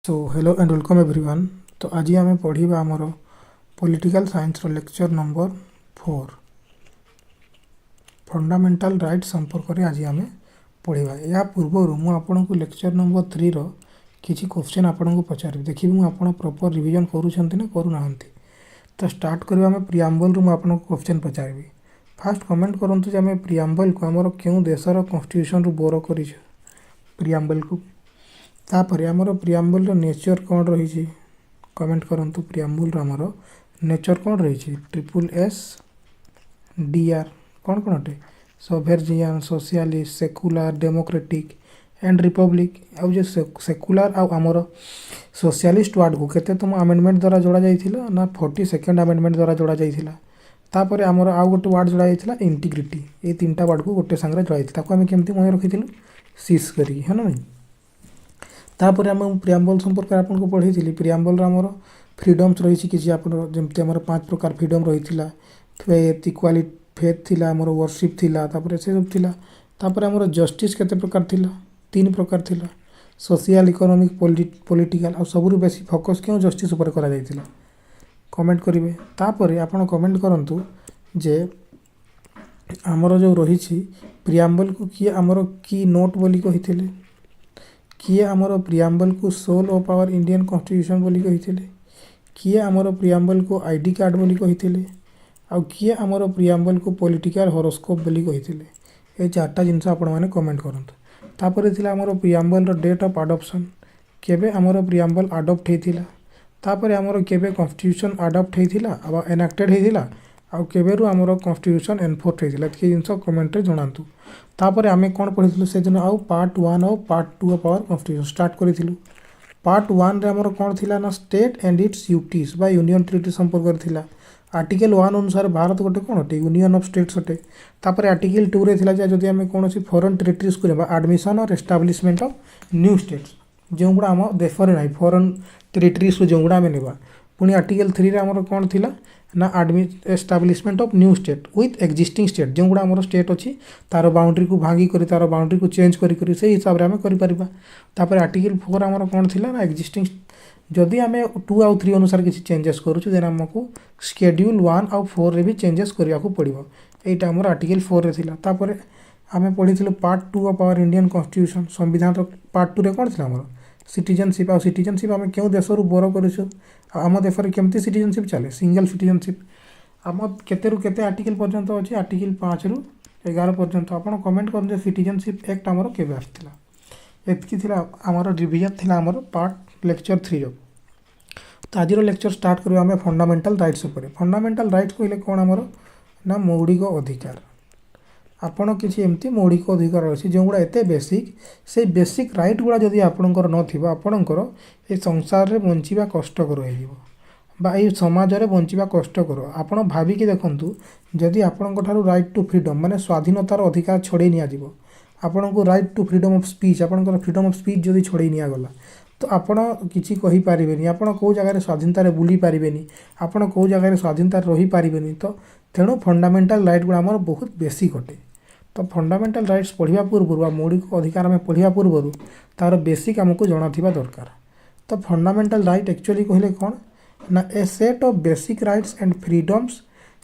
So hello and welcome everyone. तो आज आम पढ़ा आमर political science lecture number 4 fundamental right संपर्क में आज आम पढ़ा। या पूर्व मुझे लेक्चर नंबर 3 रो किसी क्वेश्चन आपन को पचारि देखिए मुझे प्रॉपर रिवीजन करूँ ना करूना। तो स्टार्ट करवा आम प्रियाम्बल रु मुझे क्वेश्चन पचारि। फास्ट कमेंट करूँ जे आम प्रियाम्बल को आमर क्यों देशर कन्स्टिट्यूशन रु बोरो कर प्रियाम्बल को। तापर आमर प्रियाम्बल नेचर कौन रही कमेंट करंतु। प्रियाम्बल आमर नेचर कौन रही SSDR कौन कौन अटे sovereign socialist secular democratic and republic. आउ जो सेकुलर आमर सोशलिस्ट वार्ड को केते तुम अमेंडमेंट द्वारा जोड़ा जाइथिला ना 42nd अमेंडमेंट द्वारा जोड़ा जाइथिला। तापर आमर आउ गोटे वार्ड जोड़ा जाइथिला इंटीग्रिटी। ये तीनटा वार्ड को गोटे सांगरे जोड़ा जाइथिला ताको आमे केमती मन रखिथिलु सीस करी है ना। तापर आम प्रियाम्बल संपर्क आपको पढ़ी प्रियाम्बल आमर फ्रीडम्स रही किसी जमती आम 5 प्रकार फ्रीडम रही फेथ इक्वालिटी फेथ थिला आमर वर्शिप थिला तापर से सब थिला। तापर आमर जस्टिस केते प्रकार थिला 3 प्रकार थिला सोशल इकोनॉमिक पॉलिटिकल आ सबरु बेसी फोकस क्यों जस्टिस ऊपर करा जायतिला कमेंट करेंगे। तापर आपन कमेंट करंतु जे आमर जो रही प्रियाम्बल को किए आमर की नोट बोली कही किए आमर प्रियाम्बल को soul of our Indian constitution बोली कही किए आमर प्रियाम्बल को आईडी कार्ड बोली कही आउ किए आमर प्रियाम्बल को पॉलिटिकल हॉरोस्कोप बोली कही। ये 4टा जिनस आपण मैंने कमेंट करंतु। तापर थिला आमर प्रियाम्बल डेट ऑफ अडॉप्शन केबे आमर प्रियाम्बल अडॉप्ट होइथिला। तापर आमर केबे कॉन्स्टिट्यूशन अडॉप्ट होइथिला आ एनाक्टेड होइथिला आउ केबेरु आमर कॉन्स्टिट्यूशन एनफोर्स होइथिला ये जिनस कमेंट रे जणांतु। तापर आमे कोन पढिथिलु से दिन आउ पार्ट 1 और part 2 of our constitution start करिथिलु। पार्ट 1 रे हमर कोन थिला ना स्टेट एंड इट्स ड्यूटीज बा यूनियन ट्रीटी संपर्क थिला। आर्टिकल 1 अनुसार भारत गोटे कोन अटे यूनियन ऑफ स्टेट्स अटे। तापर आर्टिकल 2 रे थिला जे जदि आमे कोनोसी फॉरेन टेरिटरीज को लेबा एडमिशन और एस्टैब्लिशमेंट ऑफ न्यू स्टेट्स जो गुड़ा आम देश में ना फॉरेन टेरिटरीज को जो गुड़ा आम नेबा। पुणी आर्टिकल 3 रे हमर कोन थिला ना establishment of new state with existing state जो गुड़ा आमर स्टेट अच्छी तार बाउंड्री को भांगी करी तार बाउंड्री को चेंज करी से हिसाब से आम कर। आर्टिकल 4 आमर कौन थी ना एक्जिस्टिंग जदि आम 2 और 3 अनुसार किसी चेंजेस करूँ देन आमको शेड्यूल 1 और 4 रे भी चेंजेस करने को पड़ो। यहाँ आमर आर्टिकल 4 रे थिला। तापर आम पढ़ी part 2 of our Indian constitution संविधान पार्ट 2 रे कौन थी आमर सिटीजनशिप। आ सिटीजनशिप आम क्यों देश बोरो करूँ आम देश में केमती सिटीजनशिप चले सिंगल सिटीजनशिप आम केते आर्टिकल पर्यंत अच्छे आर्टिकल 5 रु 11 पर्यंत आप कमेंट कर सिटीजनशिप एक्ट आमर केबे आसला। एतकी आमर रिविजन थिला आमर पार्ट लेक्चर 3 रो। तो आज लेक्चर स्टार्ट करवा आम फंडामेंटल राइट्स उपर। फंडामेंटल राइट्स कहले कौन आमर ना मौलिक अधिकार। आपण किसी एमती मौलिक अधिकार अच्छी जो गुड़ा एत बेसिक से बेसिक राइट गुड़ा जदि आपणकर नपणकर ये संसार रे बंचिबा कष्टकर हो समाज रे बंचिबा कष्टकर। आपण भाविकी देखंतु जदि आपणक ठारू राइट टू फ्रीडम माने स्वाधीनतार अधिकार छड़े निया जिवो आपण को right to freedom of speech आपणकर फ्रीडम ऑफ स्पीच जदि छड़े निया गला तो आपण किसी कहि पारिबेनी आपण को जगह स्वाधीनता रे बुली पारिबेनी आपण को जगह स्वाधीनता रही पारिबेनी। तो तेणु फंडामेंटल राइट गुड़ा आमर बहुत बेसिक अटे। तो फंडामेंटल राइट्स पढ़ा पूर्व मौलिक अधिकार आम पढ़ा पूर्व तार बेसिक आमको जना दरकार। तो फंडामेंटल राइट एक्चुअली कहले कौन ना a set of basic rights and freedoms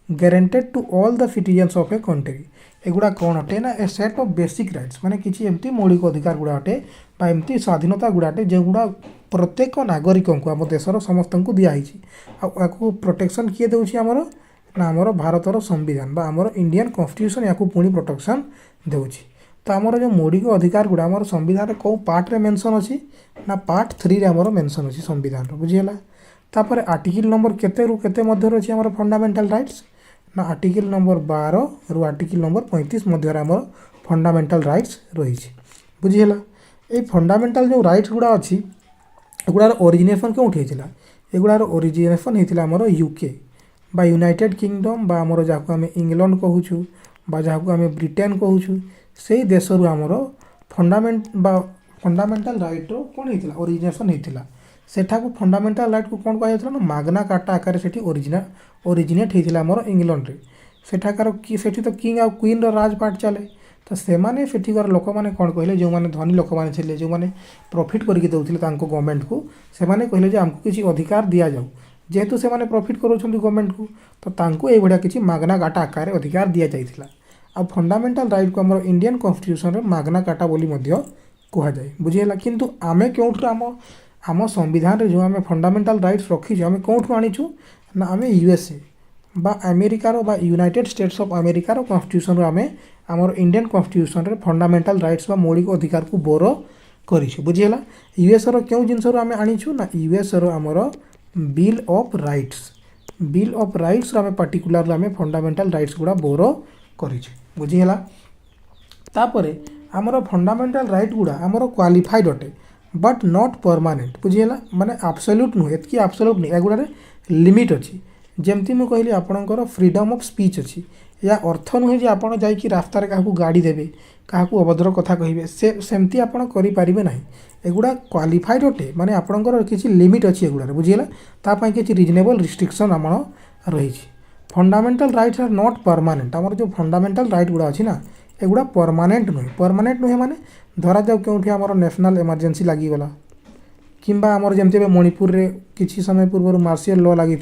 guaranteed to all the citizens of a country. एगुड़ा कौन अटे ना a set of basic rights माने किसी एमती मौलिक अधिकार गुड़ा अटे एमती स्वाधीनता गुड़ा अटे जो गुड़ा प्रत्येक नागरिक को आम देशर समस्त को दिखाई आपको प्रोटेक्शन किए दूसरी आमर ना आमर भारतर संविधान बा आमर इंडियन कॉन्स्टिट्यूशन या पुणी प्रोटेक्शन देउछि। तो आमर जो मौलिक अधिकार गुड़ा आमर संविधान कौ पार्ट रे मेंशन अच्छी ना पार्ट 3 रे आमर मेंशन अच्छी संविधान बुझीगला। तापर आर्टिकल नंबर केते रु केते मध्य अच्छी आमर फंडामेंटल राइट्स ना आर्टिकल नंबर 12 रु आर्टिकल नंबर 35 मध्य आमर फंडामेंटल राइट्स रही बुझीगला। ये फंडामेंटल जो राइट्स गुड़ा अच्छी एगुड़ार ओरिजिनेशन क्योंठी होइतिला एगुड़ार ओरिजिनेशन होइतिला आमर यूके बा यूनाइटेड किंगडम बा आमर जहाँ आम इंग्लैंड कहूँ बा जहाँ आम ब्रिटेन कहूँ से देश आमर फंडामेंटल राइट रो कौन होइतिला ओरिजिनेशन होइतिला। सेठा को फंडामेंटल राइट को कौन कहा ना माग्ना कार्टा आकार से ओरिजिनेट होइतिला आमर इंग्लैंड रे। सेठाकार सेठी तो किंग आ क्वीन रो राजपाट चले तो सेमाने सेठिकार लोक मैंने कौन कहले जो मैंने धनी लोक मैंने थे जो मैंने प्रॉफिट करके दौले गवर्नमेंट को से कहले जे आमको किसी अधिकार दि जाऊ जेहेतु से प्रॉफिट करों गवर्नमेंट को तो तांको ये भाया किसी मागना काटा आकार अधिकार दि जाइथिला आ फंडामेंटल राइट को आम इंडियन कन्स्टिट्यूशन रे मागना काटा बोली मध्य कहुए बुझीगला किंतु आमे क्योंठू आम संविधान रे जो आम फंडामेंटल राइट्स रखीचु आम कौटू आनीचु ना आम यूएसए बा अमेरिकार बा यूनाइटेड स्टेट्स ऑफ अमेरिकार कन्स्टिट्यूशन आम आमर इंडियन कन्स्टिट्यूशन रे फंडामेंटल राइट्स बा मौलिक अधिकार को बोर करिछु बुझीगला यूएस रो क्यों जिनस आम आनीचु ना यूएस रो आमर बिल ऑफ राइट्स आम पर्टिकुलर आम फंडामेंटल राइट्स गुड़ा बोर करिछु बुझीगला तापरे आमर फंडामेंटल राइट गुड़ा आमर क्वालिफाइड अटे बट नॉट परमानेंट बुझीगला माने एब्सोल्यूट नुहे एतकी एब्सोल्यूट नहीं एगुड़ा लिमिट अच्छी जमती मुझे कहली आपणकर फ्रीडम ऑफ स्पीच अच्छी या अर्थ नुहे जे आपड़ जाकि रास्तार क्या गाड़ी देवे क्या अभद्र कथा कहे से सेमती आपड़ करें ना एगुड़ा क्वालिफाइड अटे माने आपणकर किसी लिमिट अच्छी एगुड़ा बुझीगला तापाई किसी रिजनेबल रिस्ट्रिक्शन आम रही fundamental rights are not permanent आमर जो फंडामेंटल राइट गुड़ा अच्छी ना एगुड़ा परमानेंट नुहे माने धरा जाऊ क्योंकि आमर नेशनल इमरजेंसी लगिगला किंबा आमर जमती मणिपुर रे किसी समय पूर्व मार्शियल लॉ लगी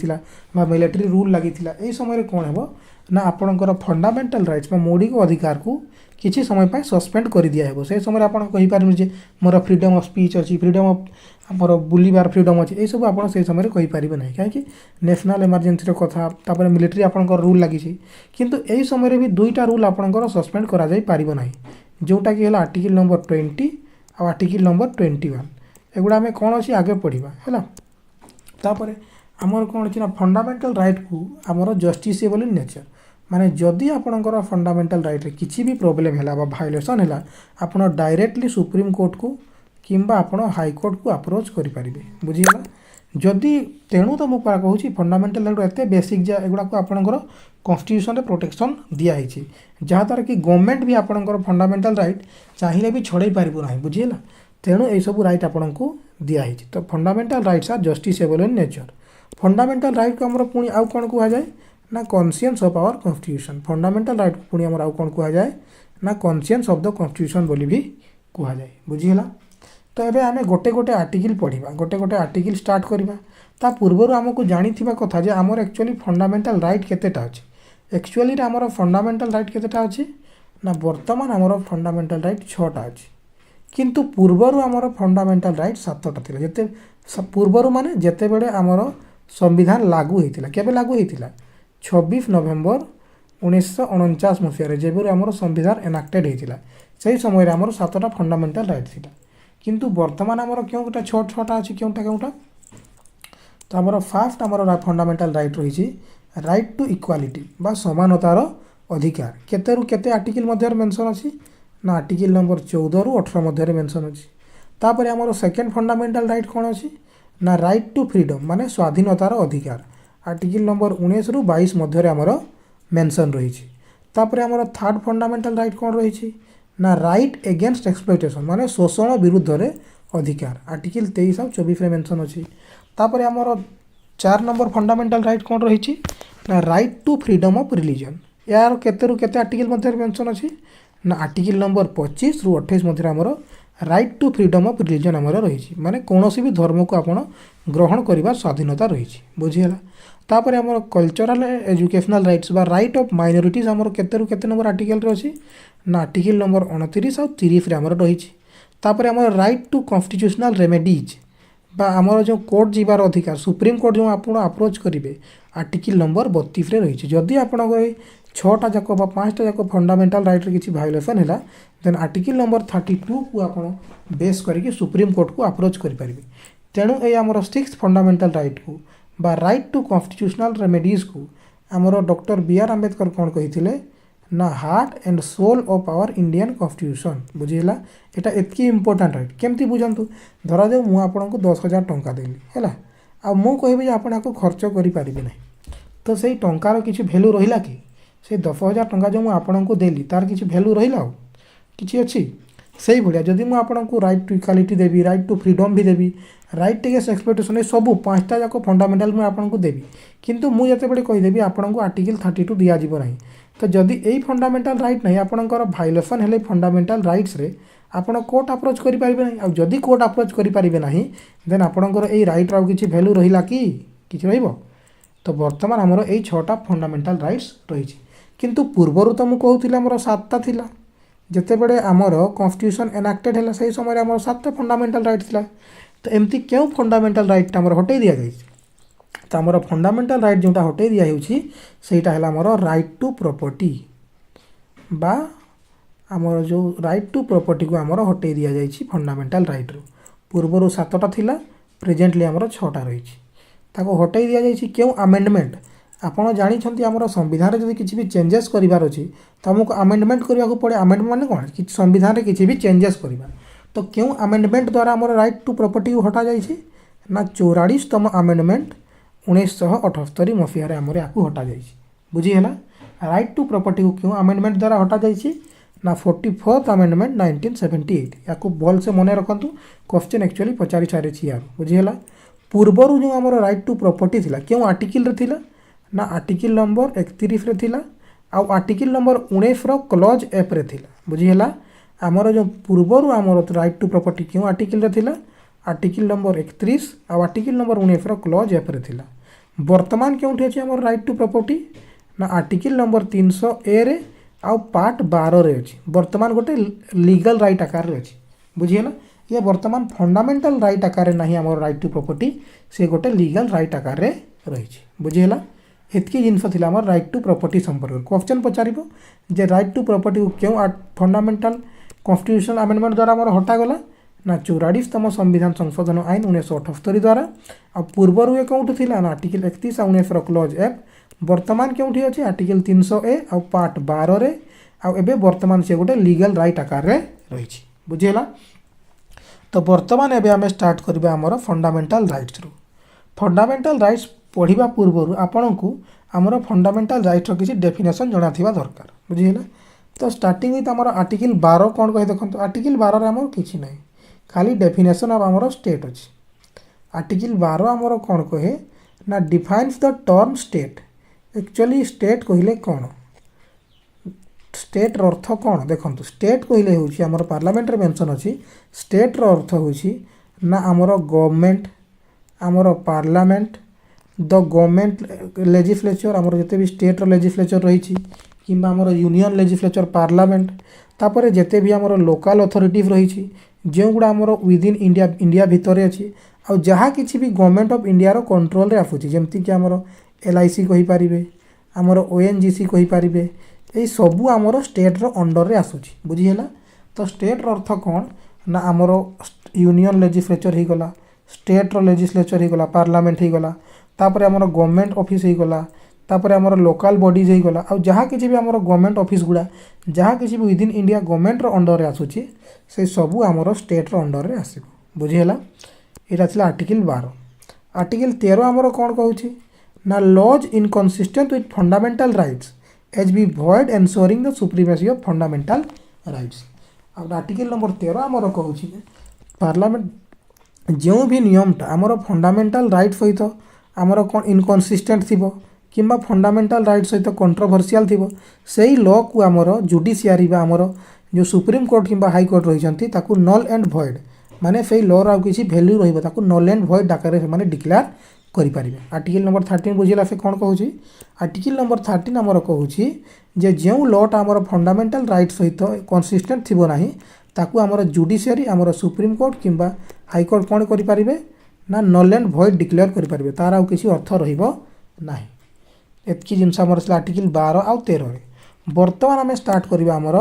मिलिट्री रूल लगी यही समय कौन है ना आपणकर फंडामेंटल राइट्स मौलिक अधिकार को किसी समय पर सस्पेंड कर दिया है से समय आप कहींपारे मोर फ्रीडम ऑफ स्पीच अच्छी फ्रीडम ऑफ आमर बुलबार फ्रीडम अच्छी यही सब आप समय कहींपारे ना कहीं नेशनल इमरजेंसी कथा तापर मिलिट्री आपंकर रूल लगी किंतु यही समय भी दुईटा रूल आपंकर सस्पेंड करा जोटा कि है आर्टिकल नंबर 20 और आर्टिकल नंबर 21 एगुड़ा आम कौन अच्छी आगे पढ़ा है तापर आमर कौन अच्छी ना फंडामेंटल राइट को आमर जस्टिसेबल इन नेचर माने जदि आपणकर फंडामेंटल राइट रे किसी भी प्रोब्लेम है भायोलेसन है आप डायरेक्टली सुप्रीम कोर्ट को किंबा आप हाईकोर्ट को अप्रोच करें बुझीगला जदि तेणु तो मुझे कहूँ फंडामेंटल राइट एत बेसिक जा एगुड़ा आपणकर कन्स्टिट्यूशन प्रोटेक्शन दिखाई जहाँद्वारा कि गवर्नमेंट भी आपणकर फंडामेंटल राइट चाहिए भी छड़े पारना बुझीगला तेणु यही सब राइट आपन को दिखाई तो fundamental rights are justiciable in nature fundamental right को आमर पुणी आउ कौन कहुए ना conscience of our constitution fundamental right को पुणी आमर आउ कौन कहुए ना कॉन्शियंस ऑफ द कन्स्टिट्यूशन बोली भी कहुए बुझीगला तो ये आम गोटे गोटे आर्टिकल पढ़ा गोटे गोटे आर्टिकल स्टार्ट करवा ता पूर्वर आमको जानी कथा जे आमर एक्चुअली फंडामेंटल राइट केतेटा अच्छी एक्चुअली आमर फंडामेंटल राइट केतेटा अच्छी ना वर्तमान आमर फंडामेंटल राइट 6टा अच्छी किंतु पूर्वर आमर फंडामेंटल राइट 7टा थिला जेते पूर्वर माने जेते बेले आमर संविधान लागू होइतिला केबे लागू होइतिला 26 नवेम्बर 1949 मसीह जेबे आमर संविधान एनाक्टेड होइतिला सेही समय आमर 7टा फंडामेंटल राइट थिला किंतु वर्तमान आमर क्योंटा 6टा अच्छी क्योंटा तो आमर फास्ट आमर फंडामेंटल राइट रही राइट टू इक्वालिटी बा समानतार अधिकार केते रु केते आर्टिकल मध्य मेंशन अच्छी ना आर्टिकल नंबर 14 रु 18 मध्य मेंशन अच्छी तापर आमर सेकेंड फंडामेंटल राइट कौन अच्छी ना राइट टू फ्रीडम माने स्वाधीनतार अधिकार आर्टिकल नंबर 19 रु 22 मध्य आमर मेंशन रही तापर आमर थर्ड फंडामेंटल राइट कौन रही ना राइट एगेन्स्ट एक्सप्लॉयटेशन माने शोषण विरुद्ध रे अधिकार आर्टिकल 23 और 24 रे मेंशन अच्छी तापर आमर 4 नंबर फंडामेंटल राइट कौन रही ना right to freedom of religion यार केते रु केते आर्टिकल मध्य मेंशन अच्छी ना आर्टिकल नंबर 25 रु 28 मध्य आमर right to freedom of religion आमर रही माने कौनसी भी धर्म को आपण ग्रहण करिबा स्वाधीनता रही बुझीगला तापर आमर कल्चरल एजुकेशनल राइट्स बा राइट ऑफ माइनॉरिटीज आमर केते रु केते नंबर आर्टिकल रे अछि ना आर्टिकल नंबर 29 और 30 रे आमर रही तापर आमर राइट टू कन्स्टिट्यूशनल रेमेडीज बा आमर जो कोर्ट जीवार अधिकार सुप्रीम कोर्ट जो आप अप्रोच करेंगे आर्टिकल नंबर 32 रे रही जदि आप 6टा जाक 5टा जाक फंडामेंटल राइट रे किसी भायोलेसन है देन आर्टिकल नंबर 32 को आप बेस करके सुप्रीम कोर्ट को अप्रोच करेंगे तेणु ये आमर 6th फंडामेंटल राइट को बा राइट टू कन्स्टिट्यूशनल रेमेडीज को आमर डॉक्टर बी.आर. आंबेडकर कौन कही ना heart and soul of our Indian constitution बुझीगला एटा एतकी इंपोर्टेंट राइट केमती बुझंतु धरा जाऊ मु आपनको 10,000 टंका देली हैला आ मु कहबी जे आपण आको खर्च करि पारिबे नै तो सेही टंकार किछि वैल्यू रहिला कि से 10,000 टंका जो मु आपनको देली तार किछि वैल्यू रहिला किछि अछि से भाया जदि मुझे आपन को राइट टू इक्वालिटी देवी राइट टू फ्रीडम भी देवी राइट टू अगेंस्ट एक्सप्लॉयटेशन सब पांचटा जाक फंडामेंटाल मुझे आपको देवी किंतु मुझे जिते कहीदेवी आपन को आर्टिकल 32 दि जाव ना तो जदि यही फंडामेंटाल राइट ना आपंकर भायोलेसन है फंडामेंटाल राइट्स रे आपण कोर्ट अप्रोच करेंगे ना आ जदि कोर्ट अप्रोच करेंगे ना देन आपंकर यही राइट आउ किसी भैल्यू रहा कि तो बर्तमान आमर यही 6टा फंडामेंटाल राइट्स रही किंतु पूर्वर तो मुझे कहूली आमर 7टा थिला जिते बड़े आमर कन्स्टिट्यूशन एनाक्टेड है से समय आमर 7टा फंडामेंटाल राइट थिला तो एमती क्यों फंडामेंटाल राइट आमर हटई दि जाए तो आमर फंडामेंटाल राइट जोटा हटई दिया सेटा है आमर राइट टू प्रॉपर्टी बा आमर जो राइट टू प्रॉपर्टी को आमर हटई दि जाए फंडामेंटाल राइट रू पूर्वर 7टा थिला प्रेजेंटली आमर 6टा रही ताको हटई दि जाए क्यों आमेंडमेंट आपड़ जानते आमर संविधान जब किसी भी चेंजेस करार अच्छी तो आमको आमेंडमेंट करने को पड़े आमेंडमेंट माने कौन कि संविधान किसी भी चेंजेस करवा तो क्यों आमेंडमेंट द्वारा आमर राइट टू प्रॉपर्टी को हटा जाए ना 44तम आमेंडमेंट 1978 मसीह आमर या हटा जाए बुझीगला राइट टू प्रॉपर्टी को क्यों आमेंडमेंट द्वारा हटा जाए ना 44th आमेंडमेंट 1978 या भल से मन रखु क्वेश्चन एक्चुअली पचारि सारी यार बुझीगला पूर्वर जो आमर राइट टू प्रॉपर्टी थिला क्यों आर्टिकल रे थिला ना आर्टिकल नंबर 31 रे थिला आउ आर्टिकल नंबर 19 रो क्लॉज एफ रे थिला बुझीगला आमर जो पूर्वर आमर राइट टू प्रॉपर्टी क्यों आर्टिकल रे थिला आर्टिकल नंबर 31 आउ आर्टिकल नंबर 19 रो क्लॉज एफ रे थिला वर्तमान क्यों अच्छे आमर राइट टू प्रॉपर्टी ना आर्टिकल नंबर 300 ए रे आउ पार्ट 12 रे अच्छी वर्तमान गोटे लीगल राइट आकार रे अच्छी बुझीगला ये वर्तमान फंडामेंटाल राइट आकार ना आमर राइट टू प्रॉपर्टी से गोटे लीगल राइट आकार रे रही बुझीगला एतकी जिनस थी आम राइट टू प्रॉपर्टी संपर्क क्वेश्चन पचार जे राइट टू प्रॉपर्टी को क्यों फंडामेंटाल कन्स्टिट्यूशनल आमेंडमेंट द्वारा आम हटागला ना 44तम संविधान संशोधन आईन 1978 द्वारा आ पूर्वर ये कौटू थी ना आर्टिकल 31 आ 19 क्लॉज एफ वर्तमान क्योंठी अच्छे आर्टिकल 300 ए आ पार्ट 12 रे आबे वर्तमान से गोटे लीगल राइट आकार रे रही बुझीगला तो वर्तमान एबे आम स्टार्ट करबा आमर फंडामेंटाल राइट्स रू फंडामेंटाल राइट्स पढ़ा पूर्व आपण को आमर फंडामेंटाल राइट्स किसी डेफिनेशन जना थिबा दरकार बुझीगला तो स्टार्टिंग विथ आमर आर्टिकल 12 कौन कहे देखो आर्टिकल 12 रे आमर किछि नहीं खाली डेफिनेशन ऑफ आमर स्टेट अच्छी आर्टिकल 12 आमर कौन कहे ना defines the term state actually state कहले कौन स्टेट अर्थ कौन देखो स्टेट कहले होछि आमर पार्लियामेंट रे मेंशन अच्छी स्टेट रो अर्थ होछि ना आमर गवर्नमेंट आमर पार्लियामेंट द गवर्नमेंट लेजिस्लेचर आमर जिते भी स्टेट रो लेजिस्लेचर रही कि आमर यूनियन लेजिस्लेचर पार्लियामेंट तापर जिते भी आमर लोकल अथॉरिटी रही जो गुड़ा आमर विदिन इंडिया इंडिया भितर अच्छी आ जहाँ किसी भी गवर्नमेंट ऑफ इंडिया रो कंट्रोल रे आसुची जेमती कि आमर LIC कहि पारिबे आमर ONGC कहि पारिबे ए सबू आमर स्टेट रो अंडर रे आसुची बुझीगला तो स्टेट रो अर्थ कौन ना आमर यूनियन लेजिस्लेचर ही गला स्टेट रो लेजिस्लेचर ही गला पार्लियामेंट ही गला तापर आमर गवर्नमेंट ऑफिस ही गला तापर आमर लोकल बॉडीज ही गला आ जहाँ किसी भी आमर गवर्नमेंट ऑफिस गुड़ा जहाँ किसी भी विदिन इंडिया गवर्नमेंट रो अंडर रे आसुची से सबू आमर स्टेट रो अंडर रे आसीबो बुझीगला एटा थिला आर्टिकल 12 आर्टिकल 13 आमर कौन कहूची ना laws inconsistent with fundamental rights as be void ensuring the supremacy of fundamental rights अब आर्टिकल नंबर 13 आमर कहूची पार्लियामेंट जो भी नियमटा आमर फंडामेंटाल राइट सहित आमर कौन इनकन्सिस्टेंट थिबो किंबा फंडामेंटाल राइट सहित कंट्रोवर्शियल थिबो सेही लॉ को आमर जुडिशियरी बा आमर जो सुप्रीम कोर्ट किंबा हाई कोर्ट रही ताकू नल एंड भॉइड माने से लॉ रो किसी वैल्यू रहिबो ताकू नल एंड भॉइड आकार से माने डिक्लेयर करि पारिबे आर्टिकल नंबर 13 बुझिला से कौन कहूची आर्टिकल नंबर 13 आमर कहूची जे जो लॉटा आमर फंडामेंटाल राइट सहित कंसिस्टेंट थिबो नाही ताकू आमर जुडिशियरी आमर सुप्रीम कोर्ट किंबा हाई कोर्ट कौन करि पारिबे ना नल एंड भॉइड डिक्लेयर करि पारिबे तार आउ किसी अर्थ रहिबो नाही एतकी जिनस आमर आर्टिकल 12 आउ 13 रे वर्तमान आम स्टार्ट करबा आमर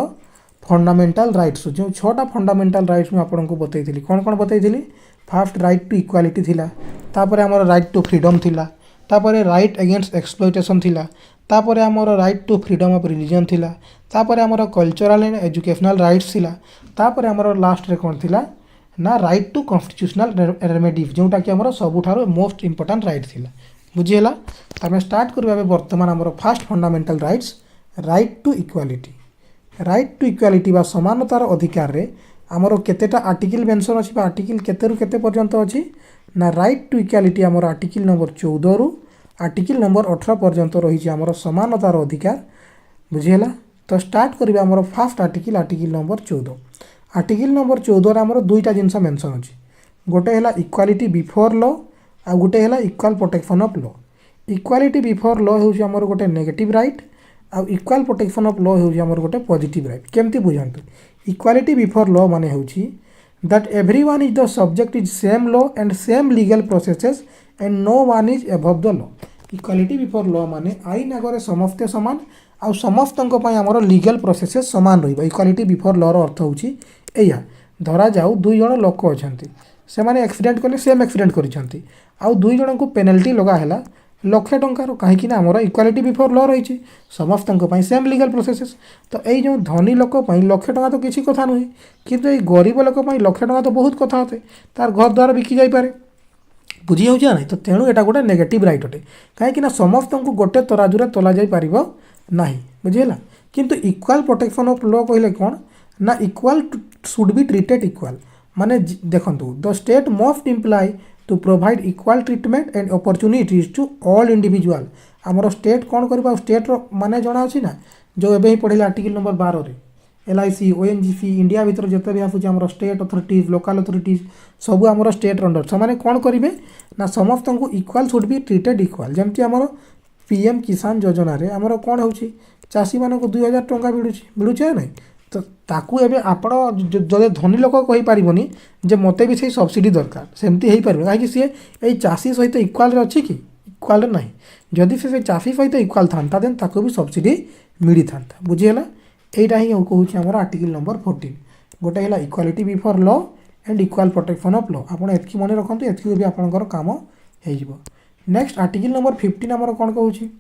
फंडामेंटाल राइट्स जो 6टा फंडामेंटाल राइट्स मैं आपको बतई कौन कौन बतई फास्ट राइट टू इक्वालिटी थिला तापर आमर राइट टू फ्रीडम थिला तापर राइट अगेंस्ट एक्सप्लॉयटेशन थिला तापर आमर right to freedom of religion थिला तापर आमर कल्चरल एंड एजुकेशनल राइट्स थिला तापर आमर लास्ट रे कौन थिला ना राइट टू कन्स्टिट्यूशनल रेमेडीज जोटा कि आमर सबुठारो मोस्ट इंपोर्टेंट राइट थिला बुझीगला आम स्टार्ट करबा वर्तमान आमर first fundamental rights right to equality बा समानतार अधिकार रे आमर केतेटा आर्टिकल मेंशन अछि बा आर्टिकल केते रु केते पर्यंत अछि ना राइट टू इक्वालिटी आमर आर्टिकल नंबर 14 रु आर्टिकल नंबर 18 पर्यंत रही आमर समानतार अधिकार बुझीला। तो स्टार्ट करिबा आमर first article number 14। Article number 14 रे आमर दुईटा जिंस मेंशन अछि, गोटे हला इक्वालिटी बिफोर लॉ आ गोटे हला equal protection of law. Equality before law होउछि आमर गोटे नेगेटिव राइट आ इक्वल प्रोटेक्शन ऑफ लॉ होउछि आमर गोटे पॉजिटिव राइट। केमती बुझांतु इक्वालिटी बिफोर लॉ माने होउछि that everyone is the subject is same law and same legal processes and no one is above the law। Equality before law माने आईन आगरे समस्ते समान आ समस्तଙ୍କ ପାଇଁ ଆମର लीगल प्रोसेसेस समान रहइबा। इक्वालिटी बिफोर लॉ रो अर्थ होउछि एया धरा जाऊ दुई जण लोक अछंती से माने एक्सीडेंट करले सेम एक्सीडेंट करिसंती आ दुई जण को पेनल्टी लगा हैला लक्ष टंकार कहीं आमर इक्वालिटी बिफोर लॉ रही समस्तों सेम लीगल प्रोसेसेस। तो यही जो धनी लोक लक्ष टंका तो किसी कथा नुहे किंतु ये गरीब लोक लक्ष टंका तो बहुत कथा होते तार घर द्वार बिकी जापे बुझी हो ना। तो तेणु यहाँ गोटे नेगेटिव राइट अटे कहीं समस्त को गोटे तराजुरे तोला जापर ना बुझीला। किंतु इक्वाल प्रोटेक्शन ऑफ लॉ कहले कौन ना equal should be treated equal माने देखंतु the state must imply to provide equal treatment and opportunities to all individual. आमर स्टेट कौन करबा स्टेट रो माने जणा अछि ना जो एबे ही पढ़िले आर्टिकल नंबर 12 रे LIC ONGC इंडिया भीतर जते भी आसुछि आमर स्टेट अथॉरिटीज लोकल अथॉरिटीज सब आमर स्टेट अंडर से माने कौन करिवे ना समस्त को equal should be treated equal. जेमति आमर PM किसान योजना रे आमर कौन होछि चासी माने को 2000 टंका मिलुछि नै तो ताकू एबे आपण जदे धनी लोक कहि पारिबोनी जे मते भी से सब्सिडी दरकार सेमती हेई पारिबे काहे कि से एई चासी सहित इक्वाल रे अछि कि इक्वाल रे नाही जदि से चासी सहित इक्वाल थांता देन ताकू भी सब्सिडी मिली थांता बुझियला। एटा ही कहूछि हमर आर्टिकल नंबर 14 गोटे हैला equality before law and equal protection of law आपण एतकी मने रखंतु एतकी भी आपनकर काम हेई जिवो। नेक्स्ट आर्टिकल नंबर 15 हमर कोन कहूछि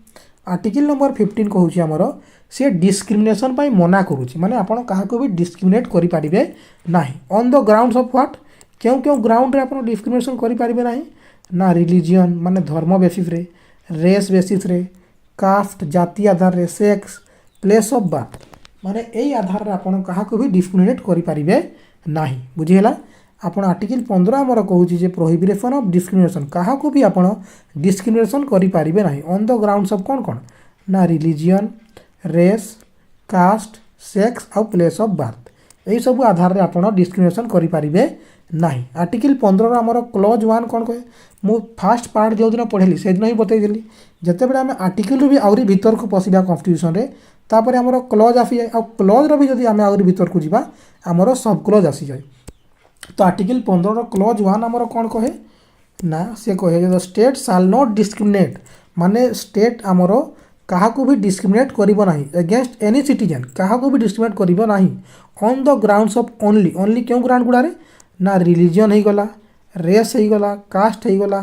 आर्टिकल नंबर 15 कहूछि हमर से डिस्क्रिमिनेशन पाई मना करूछि माने आपण काहा को भी डिस्क्रिमिनेट करि पारिबे नाही on the grounds of what क्यों क्यों ग्राउंड रे आपण डिस्क्रिमिनेशन करि पारिबे नाही ना रिलीजियन माने धर्म बेसिस रे रेस बेसिस रे कास्ट जाति आधार रे सेक्स प्लेस ऑफ बर्थ माने एई आधार रे आपण काहा को भी डिस्क्रिमिनेट करि पारिबे नाही बुझिहेला। आपण आर्टिकल 15 हमर कहूछि जे प्रोहिबिशन ऑफ डिस्क्रिमिनेशन काहा को भी आपण डिस्क्रिमिनेशन करि पारिबे नाही ऑन द ग्राउंड्स ऑफ कोन कोन ना रिलीजियन रेस कास्ट सेक्स और प्लेस ऑफ बर्थ यही सब आधार रे आपण डिस्क्रिमिनेशन करि पारिबे नाही। आर्टिकल 15 रो हमर क्लॉज 1 कोन कहे मु फर्स्ट पार्ट जो दिन पढ़ेली से दिन ही बतई देली जते बेले हम आर्टिकल रू भी आउरी भीतर को पसिबा कॉन्स्टिट्यूशन रे तापर हमर क्लॉज आसी जाय आ क्लॉज रो भी जदी हम आउरी भीतर को जिबा हमर सब क्लॉज आसी जाय। तो आर्टिकल 15 रो क्लॉज 1 हमर कोन कहे ना से कहे जे the state shall not discriminate माने स्टेट हमर कहा को भी डिस्क्रिमिनेट करिबो नाही अगेंस्ट एनी सिटीजन कहा को भी डिस्क्रिमिनेट करिबो नाही on the grounds of only only क्यों ग्राउंड गुडा रे ना रिलीजन हे गला रेस हे गला कास्ट हे गला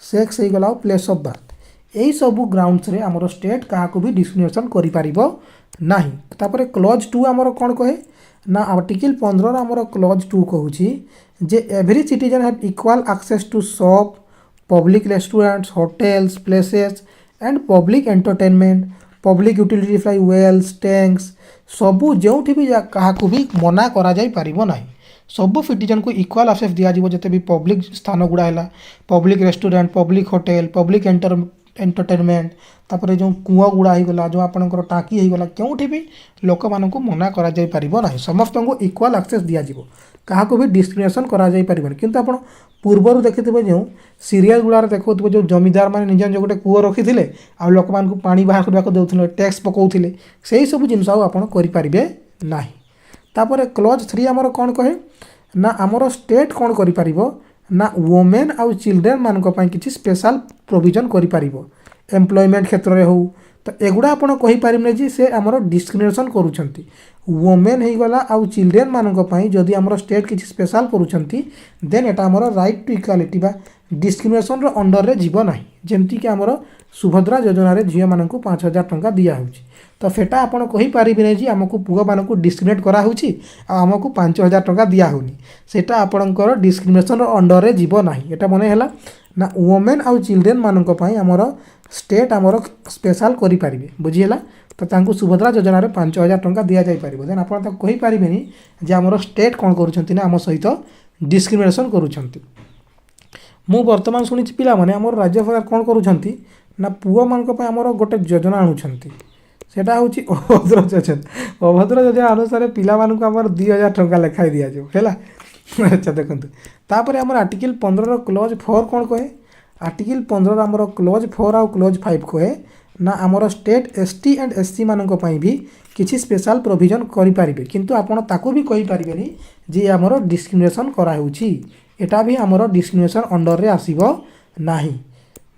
सेक्स हे गला प्लेस ऑफ बर्थ यही सब ग्राउंड्स रे हमर स्टेट कहा को भी डिस्क्रिमिनेशन करि पारिबो नाही। तापर क्लॉज 2 हमर कोन कहे ना आर्टिकल 15 रा हमर क्लॉज 2 कहूछि जे every citizen have equal access to shop public restaurants hotels places and public entertainment public utility like wells tanks सबू जो भी क्या भी मना करा जाई पारिबो नाही सब सिटीजन को इक्वल एक्सेस दिया जिवो जते भी पब्लिक स्थान गुड़ा है public restaurant public hotel public entertainment तापर जो कूआ गुड़ा हो गला जो आपनकर टाकी हो गला क्योंठी भी लोक मान को मना करा जाई पारिबो नाही समस्त को इक्वल एक्सेस दिया जिवो कहा को भी डिस्क्रिमिनेशन करा जाई पारिबो किंतु आपण पूर्वर देखिथिबे जो सीरियल गुड़ार देखुथिबे जो जमीदार माने निजन जो गोटे कूओ रखिथिले आ लोक मान को पानी बाहर करबा को देउथिले टैक्स पकाउथिले सेही सब जिंस आपण करि पारिबे नाही। तापर क्लॉज 3 हमर कोन कहे ना हमर स्टेट कोन करि पारिबो ना वुमेन आउ चिल्ड्रेन मान को पई किछि स्पेशल प्रोविजन करि पारिबो एम्प्लॉयमेंट क्षेत्र रे हो तो एगुड़ा आपण कहि पारिबने जे से हमर डिस्क्रिमिनेशन करूछंती वुमेन हे गला आउ चिल्ड्रेन मान को पई जदी हमर स्टेट किछि स्पेशल करूछंती देन एटा हमर राइट टू इक्वालिटी बा डिस्क्रिमिनेशन रो अंडर रे जीव नाही जेमति कि हमर सुभद्रा योजना रे झियो मान को 5000 टंका दिया होछि तो सेटा आपण कहि पारिबिने जे हमकु पुओ मान को डिस्क्रिमिनेट करा होछि आ हमकु 5000 टंका दिया होनी सेटा आपणकर डिस्क्रिमिनेशन रो अंडर रे जीव नाही एटा मने हैला ना वुमेन आउ चिल्ड्रेन मानक पई हमर स्टेट हमर स्पेशल करि पारिबे बुझिहेला तो तांको सुभद्रा योजना रे 5000 टंका दिया जाय पारिबो देन आपण त कहि पारिबेनी जे हमर स्टेट कोन करूछंती ना हम सहित डिस्क्रिमिनेशन करूछंती मु वर्तमान सुनिछि पिला माने हमर राज्य सरकार कोन करूछंती ना पुओ मानक पई हमर गोटे योजना आणुछंती सेटा होची अभद्र योजना अभद्र योजना अनुसार पिला मानक हमर 2000 टंका लेखाई दिया जो हैला अच्छा देखंतु तापर हमर आर्टिकल 15 रो क्लॉज 4 कोन कहे आर्टिकल 15 हमर क्लॉज 4 आ क्लॉज 5 कहे ना हमर स्टेट एसटी एंड एससी मानक पई भी किछि स्पेशल प्रोविजन करि पारिबे किंतु आपण ताको भी कहि पारिबेनी जे हमर डिस्क्रिमिनेशन करा होउची एटा भी हमर डिस्क्रिमिनेशन अंडर रे आसीबो नाही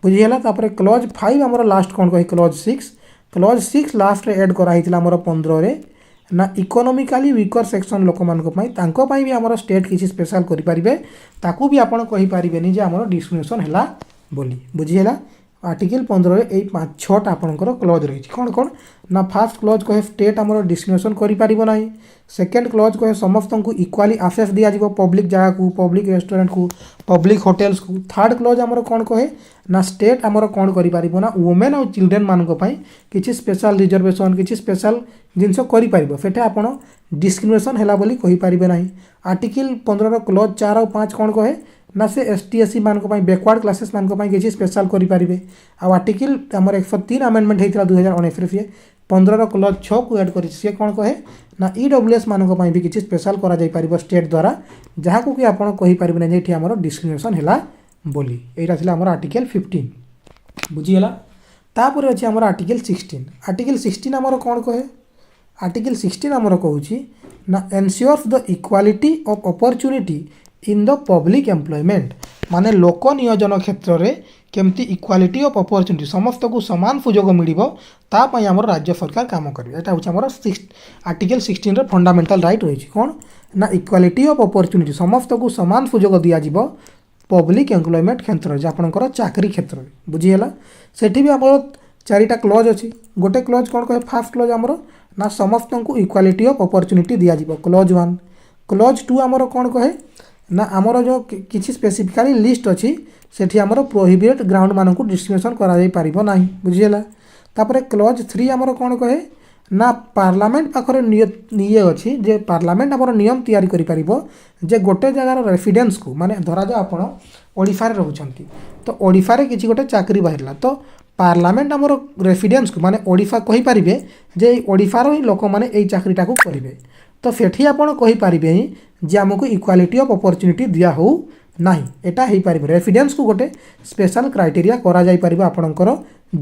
बुझिहेला तापर क्लॉज 5 हमर लास्ट कोन कहि क्लॉज 6 लास्ट रे ऐड करा हितला हमर 15 रे ना इकोनॉमिकली वीकर सेक्शन लोक मानक पई तांको पई भी हमर स्टेट किछि स्पेशल करि पारिबे ताकू भी आपण कहि पारिबेनी जे हमर डिस्क्रिमिनेशन हैला बोली बुझिहेला आर्टिकल 15 रे ए 5-6 आपणकर क्लॉज रही कौन कौन ना फर्स्ट क्लॉज कहे स्टेट हमर डिस्क्रिमिनेशन करि पारिबो नाही सेकंड क्लॉज कहे समस्त को इक्वाली एक्सेस दिया जिवो पब्लिक जगह को पब्लिक रेस्टोरेंट को पब्लिक होटल्स को थर्ड क्लॉज हमर कौन कहे ना स्टेट हमर कौन करि पारिबो ना वुमेन और चिल्ड्रेन मानक पई किछि स्पेशल रिजर्वेशन किछि स्पेशल जिंस करि पारिबो सेठे आपण डिस्क्रिमिनेशन हैला बोली कहि पारिबे नाही आर्टिकल 15 रो क्लॉज 4 और 5 कौन कहे ना से एसटी एससी मानक पई बैकवर्ड क्लासेस मानक पई किछि स्पेशल करि पारिबे आ आर्टिकल हमर 103 अमेंडमेंट हेतिला 2019 रे 15 रो क्लॉज 6 को ऐड करि से कोन कहे ना ईडब्ल्यूएस मानक पई भी किछि स्पेशल करा जाय पारिबो स्टेट द्वारा जहा को कि आपण कहि पारिबे नै जेठी हमर डिस्क्रिमिनेशन हैला बोली एटा थिला हमर आर्टिकल 15 बुझियला तापर अछि हमर आर्टिकल 16 हमर कोन कहे आर्टिकल 16 हमर कहूची ना ensures the equality of opportunity in the public employment माने लोक नियोजन क्षेत्र रे केमती इक्वालिटी ऑफ अपॉर्चुनिटी समस्त को समान सुजोग मिलिबो ता पई हमर राज्य सरकार काम करबे एटा होची हमर आर्टिकल 16 रे फंडामेंटल राइट होईची कोन ना इक्वालिटी ऑफ अपॉर्चुनिटी समस्त को समान सुजोग दिया जिवो पब्लिक एम्प्लॉयमेंट क्षेत्र जे आपनकर चाकरी क्षेत्र बुझिहेला सेठी भी हमर चारिटा क्लॉज अछि गोटे क्लॉज कोन कहे फर्स्ट क्लॉज हमर ना समस्त को इक्वालिटी ऑफ अपॉर्चुनिटी दिया जिवो क्लॉज 1 क्लॉज 2 हमर कोन कहे ना आमर जो किछि स्पेसिफिकली लिस्ट अछि सेठी हमर प्रोहिबिटेड ग्राउंड मानकु डिस्क्रिमिनेशन करा जाय पारिबो नाही बुझिहेला तापर क्लॉज 3 हमर कोन कहे ना पार्लियामेंट पाखरे निये अछि जे पार्लियामेंट हमर नियम तयारी करि पारिबो जे गोटे जगार रेसिडेंस को माने धरा जा आपण ओडिफा रे रहउछंती तो ओडिफा रे किछि गोटे चाकरी बाहिरला तो पार्लियामेंट हमर रेसिडेंस को माने ओडिफा कहि पारिबे जे ओडिफा रो ही लोक माने एई चाकरीटा को करिवे तो सेठी आपण कहि पारिबे जे हमको इक्वालिटी ऑफ अपॉर्चुनिटी दिया हो नाही एटा हेई पारिबे रेसिडेंस को गोटे स्पेशल क्राइटेरिया करा जाय पारिबो आपणकर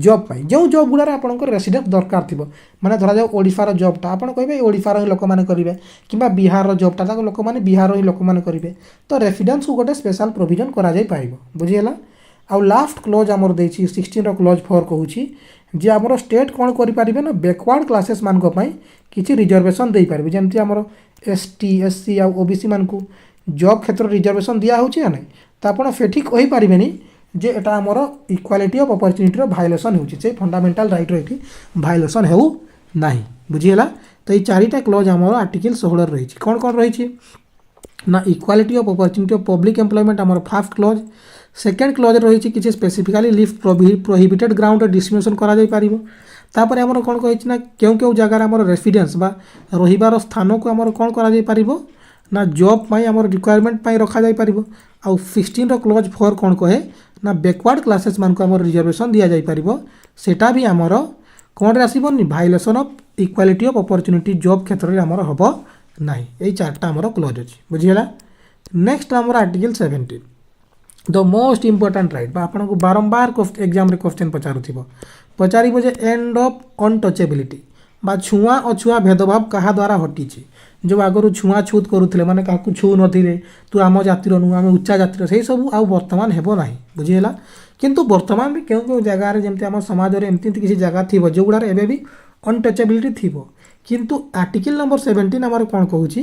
जॉब पाई जो जॉब गुडारे आपणकर रेसिडेंस दरकार थिबो माने धरा जाय ओडिफा रो जॉबटा आपण कहबे ओडिफा रो लोक माने करिवे किबा बिहार रो जॉबटा ताको लोक माने बिहार रो ही लोक माने करिवे तो रेसिडेंस को गोटे स्पेशल प्रोविजन करा जाय पारिबो बुझिहेला आ लास्ट क्लॉज हमर देछि 16 रो क्लॉज 4 कहूची जे हमर स्टेट कोन करि पारिबे ना बैकवर्ड क्लासेस मानक पई किछि रिजर्वेशन देई पारिबे जेमति हमर एसटी एससी आ ओबीसी मानकु जॉब क्षेत्र रिजर्वेशन दिया होछि या नै त आपण फेठी कहि पारिबेनी जे एटा हमर इक्वालिटी ऑफ अपॉर्चुनिटी रो वायोलेशन होछि से फंडामेंटल राइट रो एठी वायोलेशन हेउ नाही बुझिहेला त ई चारिटा क्लॉज हमर आर्टिकल 16 रही छि कोन कोन रही छि ना equality of opportunity of public employment हमर फर्स्ट क्लॉज सेकेंड क्लॉज रही छि किछि specifically lift prohibited ground discrimination करा जाय पारिबो तापर हमर कोन कहि छि ना केउ केउ जगह हमर रेसिडेंस बा रहिबार स्थान को हमर कोन करा जाय पारिबो ना जॉब पई हमर रिक्वायरमेंट पई रखा जाय पारिबो आ 16 रो क्लॉज 4 कोन कहे ना बैकवर्ड क्लासेस मान को हमर रिजर्वेशन दिया जाय पारिबो सेटा भी हमर कोन रे आसीबोनी violation of equality of opportunity job क्षेत्र रे हमर हबो नाही एई चारटा हमर क्लॉज अछि बुझियला नेक्स्ट हमर article 17 the most important right बा आपन को बारंबार एग्जाम रे क्वेश्चन पचारुथिबो पचारिबो जे एंड ऑफ अनटचेबिलिटी बा छुआ अछुआ भेदभाव कहा द्वारा हटी छि जो आगरु छुआ छूत करूथिले माने काकु छु नथिले तू आम जातिर नु आम उच्चा जातिर सेही सब आ वर्तमान हेबो नाही बुझियला किंतु वर्तमान भी केउ जगह रे जेमते हम समाज रे एमति किसी जगह थिबो जो गुडा रे एबे भी अनटचेबिलिटी थिबो किंतु आर्टिकल नंबर 17 हमर कोन कहूची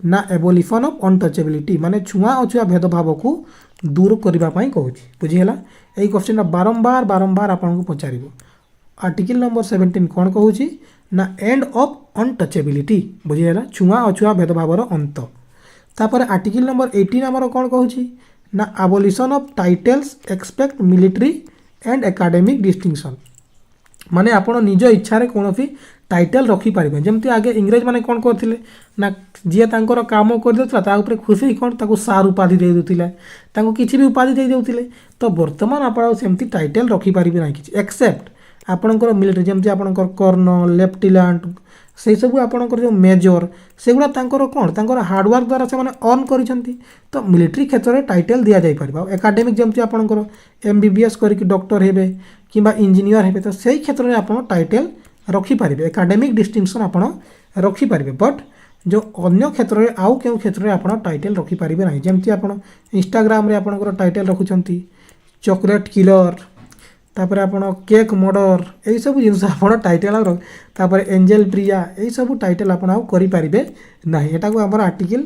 ना एबोलिशन ऑफ अनटचेबिलिटी माने छुआ अछुआ भेदभाव को दूर करबा पई कहूची बुझियला एई क्वेश्चन बारंबार आपन को पचारिबो आर्टिकल नंबर 17 कोन कहूची ना एंड ऑफ अनटचेबिलिटी बुझियला छुआ अछुआ भेदभावर अंत तापर आर्टिकल नंबर 18 हमर कोन कहूची ना abolition of titles expect military and academic distinction माने आपण निज इच्छा रे कोनोसी टाइटल रखी पारिबे जेमति आगे इंग्रेज माने कोन करथिले ना जे तांकर काम कर देतला ता ऊपर खुशी कोन ताको सार उपाधि दे देतिले ताको किछि भी उपाधि दे देउतिले तो वर्तमान आपण सेमति टाइटल रखी पारिबे नै किछि एक्सेप्ट आपणकर मिलिटरी जेमति आपणकर कर्नल लेफ्टिनेंट से सब आपणकर जो मेजर सेगुड़ा तांकर कोन तांकर हार्डवर्क द्वारा से माने अर्न करिसंती तो मिलिटरी क्षेत्र रे टाइटल दिया जाय परिबा एकेडमिक जेमति आपणकर एमबीबीएस करिक डॉक्टर हेबे किंबा इंजीनियर हेबे तो सेही क्षेत्र रे आपण टाइटल रखी पारिबे एकेडमिक डिस्टिंक्शन आपण रखी पारिबे बट जो अन्य क्षेत्र रे आउ केउ क्षेत्र रे आपण टाइटल रखी पारिबे नै जेमति आपण इंस्टाग्राम रे आपणकर टाइटल रखुचंती चॉकलेट किलर तापर आपण केक मर्डर एई सब जिंस आपण टाइटल तापर एंजल प्रिया एई सब टाइटल आपण आउ करि पारिबे नाही एटा को हमर आर्टिकल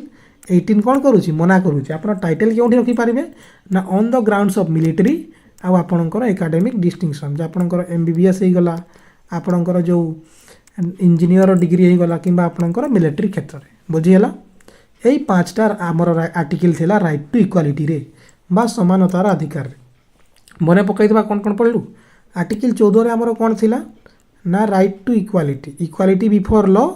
18 कोन करूची मना करूची आपण टाइटल केउठी रखि पारिबे ना on the grounds of military आ आपणकर एकेडमिक डिस्टिंक्शन जे आपणकर एमबीबीएस हे गला आपणकर जो इंजीनियर डिग्री हे गला किंबा आपणकर मिलिटरी क्षेत्र रे बुझी हला एई पांचटा हमर आर्टिकल थिला राइट टू इक्वालिटी रे बा समानतार अधिकार रे मने पकई देबा कोन कोन पढलु आर्टिकल 14 रे हमर कोन थिला ना right to equality equality before law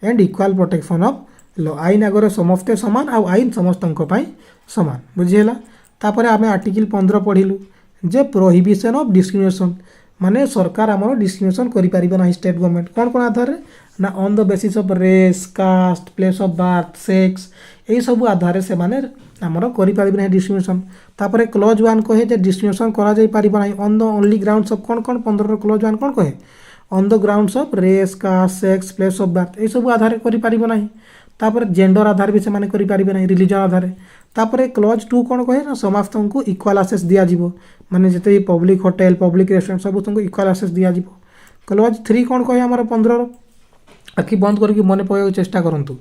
and equal protection of law आईन आगरे समस्ते समान आ आईन समस्तंक पई समान बुझियला तापरे आमे आर्टिकल 15 पढिलु जे प्रोहिबिशन ऑफ डिस्क्रिमिनेशन माने सरकार हमर डिस्क्रिमिनेशन करि परिबे ना स्टेट गवर्नमेंट कोन कोन आधार रे ना on the basis of race caste place of birth sex एई सब आधार रे से माने हमर करि परिबे ना डिस्क्रिमिनेशन तापरे क्लॉज 1 कहे जे डिस्क्रिमिनेशन करा जाय परिबे ना on the only grounds of कोन कोन 15 रो क्लॉज 1 कोन कहे on the grounds of race caste sex place of birth एई सब आधार रे करि परिबे ना तापरे जेंडर आधार भी से माने करि परिबे ना रिलीजन आधार रे तापरे क्लॉज 2 कोन कहे ना समस्तन को इक्वल एक्सेस दिया जिवो माने जते पब्लिक होटल पब्लिक रेस्टोरेंट सब को इक्वल एक्सेस दिया जिवो क्लॉज 3 कोन कहे हमर 15 रो आखि बंद करके मने पयो चेष्टा करंतु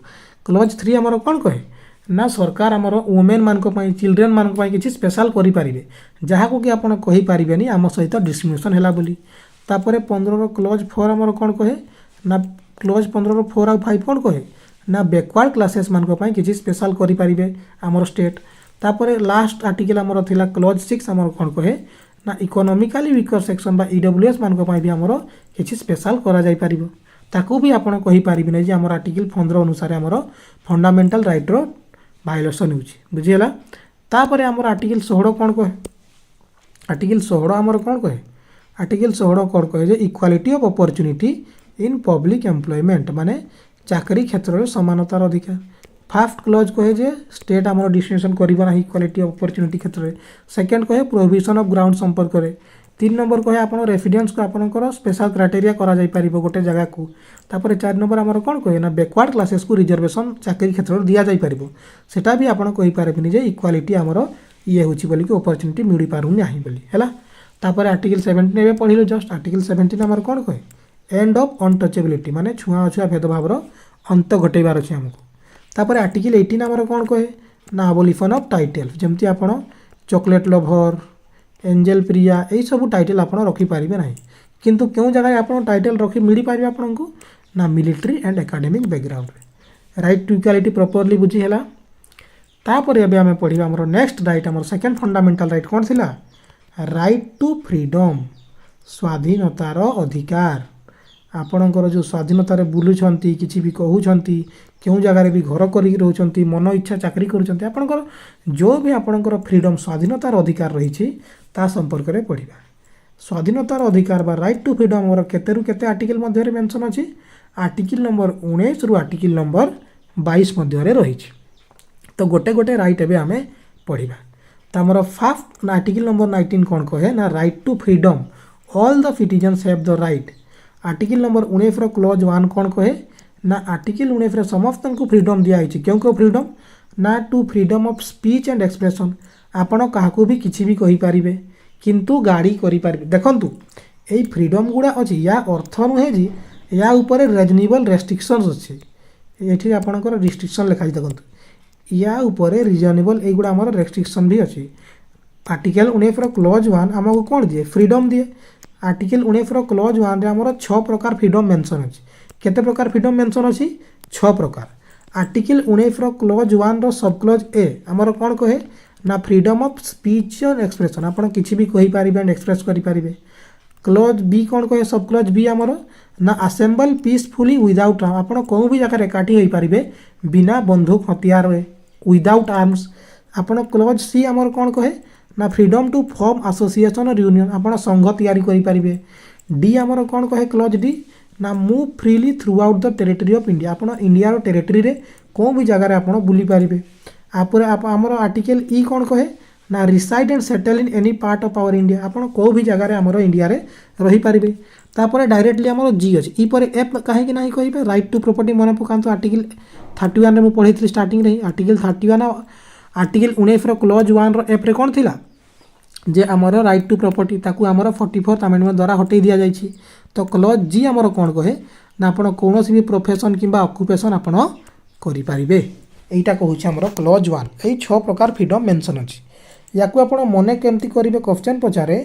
क्लॉज 3 हमर कोन कहे ना सरकार हमर वुमेन मान को पई चिल्ड्रन मान को पई किछि स्पेशल करि पारिबे जहा को कि आपण कहि पारिबे नि हम सहित डिस्क्रिमिनेशन हैला बोली तापरे 15 रो क्लॉज 4 हमर कोन कहे ना क्लॉज 15 रो 4 आ 5 कोन कहे ना बैकवर्ड क्लासेस मान को पई किछि स्पेशल करि पारिबे हमर स्टेट तापरे लास्ट आर्टिकल हमर थिला क्लॉज 6 हमर कोन कहे ना इकोनॉमिकली वीकर सेक्शन बा ईडब्ल्यूएस मान को पई भी हमर किछि स्पेशल करा जाय पारिबो ताकू भी आपण कहि पारिबे नै जे हमर आर्टिकल 15 अनुसार हमर फंडामेंटल राइट रो वायोलेशन होची बुझियला तापरे हमर आर्टिकल 16 कोन कहे आर्टिकल 16 हमर कोन कहे आर्टिकल 16 कोन कहे जे equality of opportunity in public employment माने चाकरी क्षेत्र रे समानतार अधिकार फर्स्ट क्लॉज कहे जे स्टेट हमर डिस्क्रिमिनेशन करिबा नाही इक्वालिटी ऑफ अपॉर्चुनिटी क्षेत्र रे सेकंड कहे प्रोहिबिशन ऑफ ग्राउंड संपर्क करे 3 नंबर कहे आपण रेफिडेंस को आपनकर स्पेशल क्राइटेरिया करा जाय परिबो गोटे जगह को तापरे 4 नंबर हमर कोन कहे ना बैकवर्ड क्लासेस को रिजर्वेशन चाकरी क्षेत्र रे दिया जाय परिबो सेटा भी आपण कहि पारबिनी जे इक्वालिटी हमर ये होची बोली कि अपॉर्चुनिटी मिली पारु नाही बोली हैला तापरे आर्टिकल 17 एबे पढिलो जस्ट आर्टिकल 17 हमर कोन कहे एंड ऑफ अनटचेबिलिटी माने छुआ अछुआ भेदभाव रो अंत घटेबार अछि हमको तापरे आर्टिकल 18 हमर कोन कहे ना अबोलिशन ऑफ टाइटल जेमति आपण चॉकलेट लवर एंजल प्रिया एई सब टाइटल आपण रखि पारिबे नाही किंतु केउ जगह आपण टाइटल रखि मिली पारिबे आपण को ना मिलिटरी एंड एकेडमिक बैकग्राउंड रे राइट टू इक्वालिटी प्रॉपर्ली बुझी हैला तापरे एबे हमें पढिबा हमर नेक्स्ट राइट हमर सेकंड फंडामेंटल राइट कोन थिला राइट टू फ्रीडम स्वाधीनतार अधिकार आपणकर जो स्वाधीनता रे बुलुछंती किछि भी कहउछंती केउ जगह रे भी घर करि रहउछंती मन इच्छा चाकरी करूछंती आपणकर जो भी आपणकर फ्रीडम स्वाधीनतार अधिकार रहिछि ता संपर्क रे पढिबा स्वाधीनतार अधिकार बा राइट टू फ्रीडम और केते रु केते आर्टिकल मध्ये रे मेंशन अछि आर्टिकल नंबर 19 रु आर्टिकल नंबर 22 मध्ये रे रहिछि तो गोटे गोटे राइट एबे हमें पढिबा त हमर फर्स्ट आर्टिकल नंबर 19 कोन कहे ना right to freedom all the citizens have the right article number 19 रो क्लॉज 1 कोन कहे ना आर्टिकल 19 रे समस्त को फ्रीडम दिया आइछि क्यों को फ्रीडम ना to freedom of speech and expression आपण काहाकू भी किछि भी कहि पारिबे किंतु गाड़ी करि पारिबे देखंतु एई फ्रीडम गुडा अछि या अर्थ नुहे जी या ऊपर रीजनेबल रेस्ट्रिक्शंस अछि एठी आपणकर रिस्ट्रिक्शन लिखाइ देखंतु या ऊपर रीजनेबल एई गुडा हमर रेस्ट्रिक्शन भी अछि आर्टिकल 19 रो क्लॉज 1 हमको कोन दिए फ्रीडम दिए आर्टिकल 19 रो क्लॉज 1 रे हमर 6 प्रकार फ्रीडम मेंशन अछि केते प्रकार फ्रीडम मेंशन अछि 6 प्रकार आर्टिकल 19 रो क्लॉज 1 रो सब क्लॉज ए हमर कोन कहे ना freedom of speech and expression आपण किसी भी कहि पारिबे एंड एक्सप्रेस करि पारिबे। क्लोज बी कौन कहे सब क्लोज बी आमर ना असेंबल पीसफुली विदाउट आर्म आपण कौन भी जगह एकाठी हो पारिबे बिना बंदूक हथियार विदाउट आर्म्स। आपण क्लोज सी आमर कौन कहे ना फ्रीडम टू फॉर्म एसोसिएशन और यूनियन आपण संघ तैयारी करि पारिबे। डी आमर कौन कहे क्लोज डी ना move freely through out the territory of India आपण इंडिया रो टेरिटरी रे कौन भी जगह आपण बुली पारिबे। आपर आमर आर्टिकल ई कौन कहे ना reside and settle in any part of our India आपण को भी जगह आमर इंडिया रे रही पारिबे। तापर डायरेक्टली आमर जी अछि ई पर एफ काहे कि नाही कहिबे राइट टू प्रॉपर्टी मन पकांतो आर्टिकल 31 रे मु पढैथि स्टार्टिंग रे आर्टिकल 31 आर्टिकल 19 रो क्लॉज 1 रो एफ रे कोन थिला जे आमर राइट टू प्रॉपर्टी ताकू आमर 44th अमेंडमेंट द्वारा हटै दिया जायछि। तो क्लॉज जी आमर कोन कहे ना आपण कोनोसी भी प्रोफेशन किंबा ऑक्युपेशन आपण करि पारिबे। एटा कहूछि आमर क्लॉज 1 एई 6 प्रकार फ्रीडम मेंशन अछि। याकू आपण मने केमती करिवे क्वेश्चन पचारे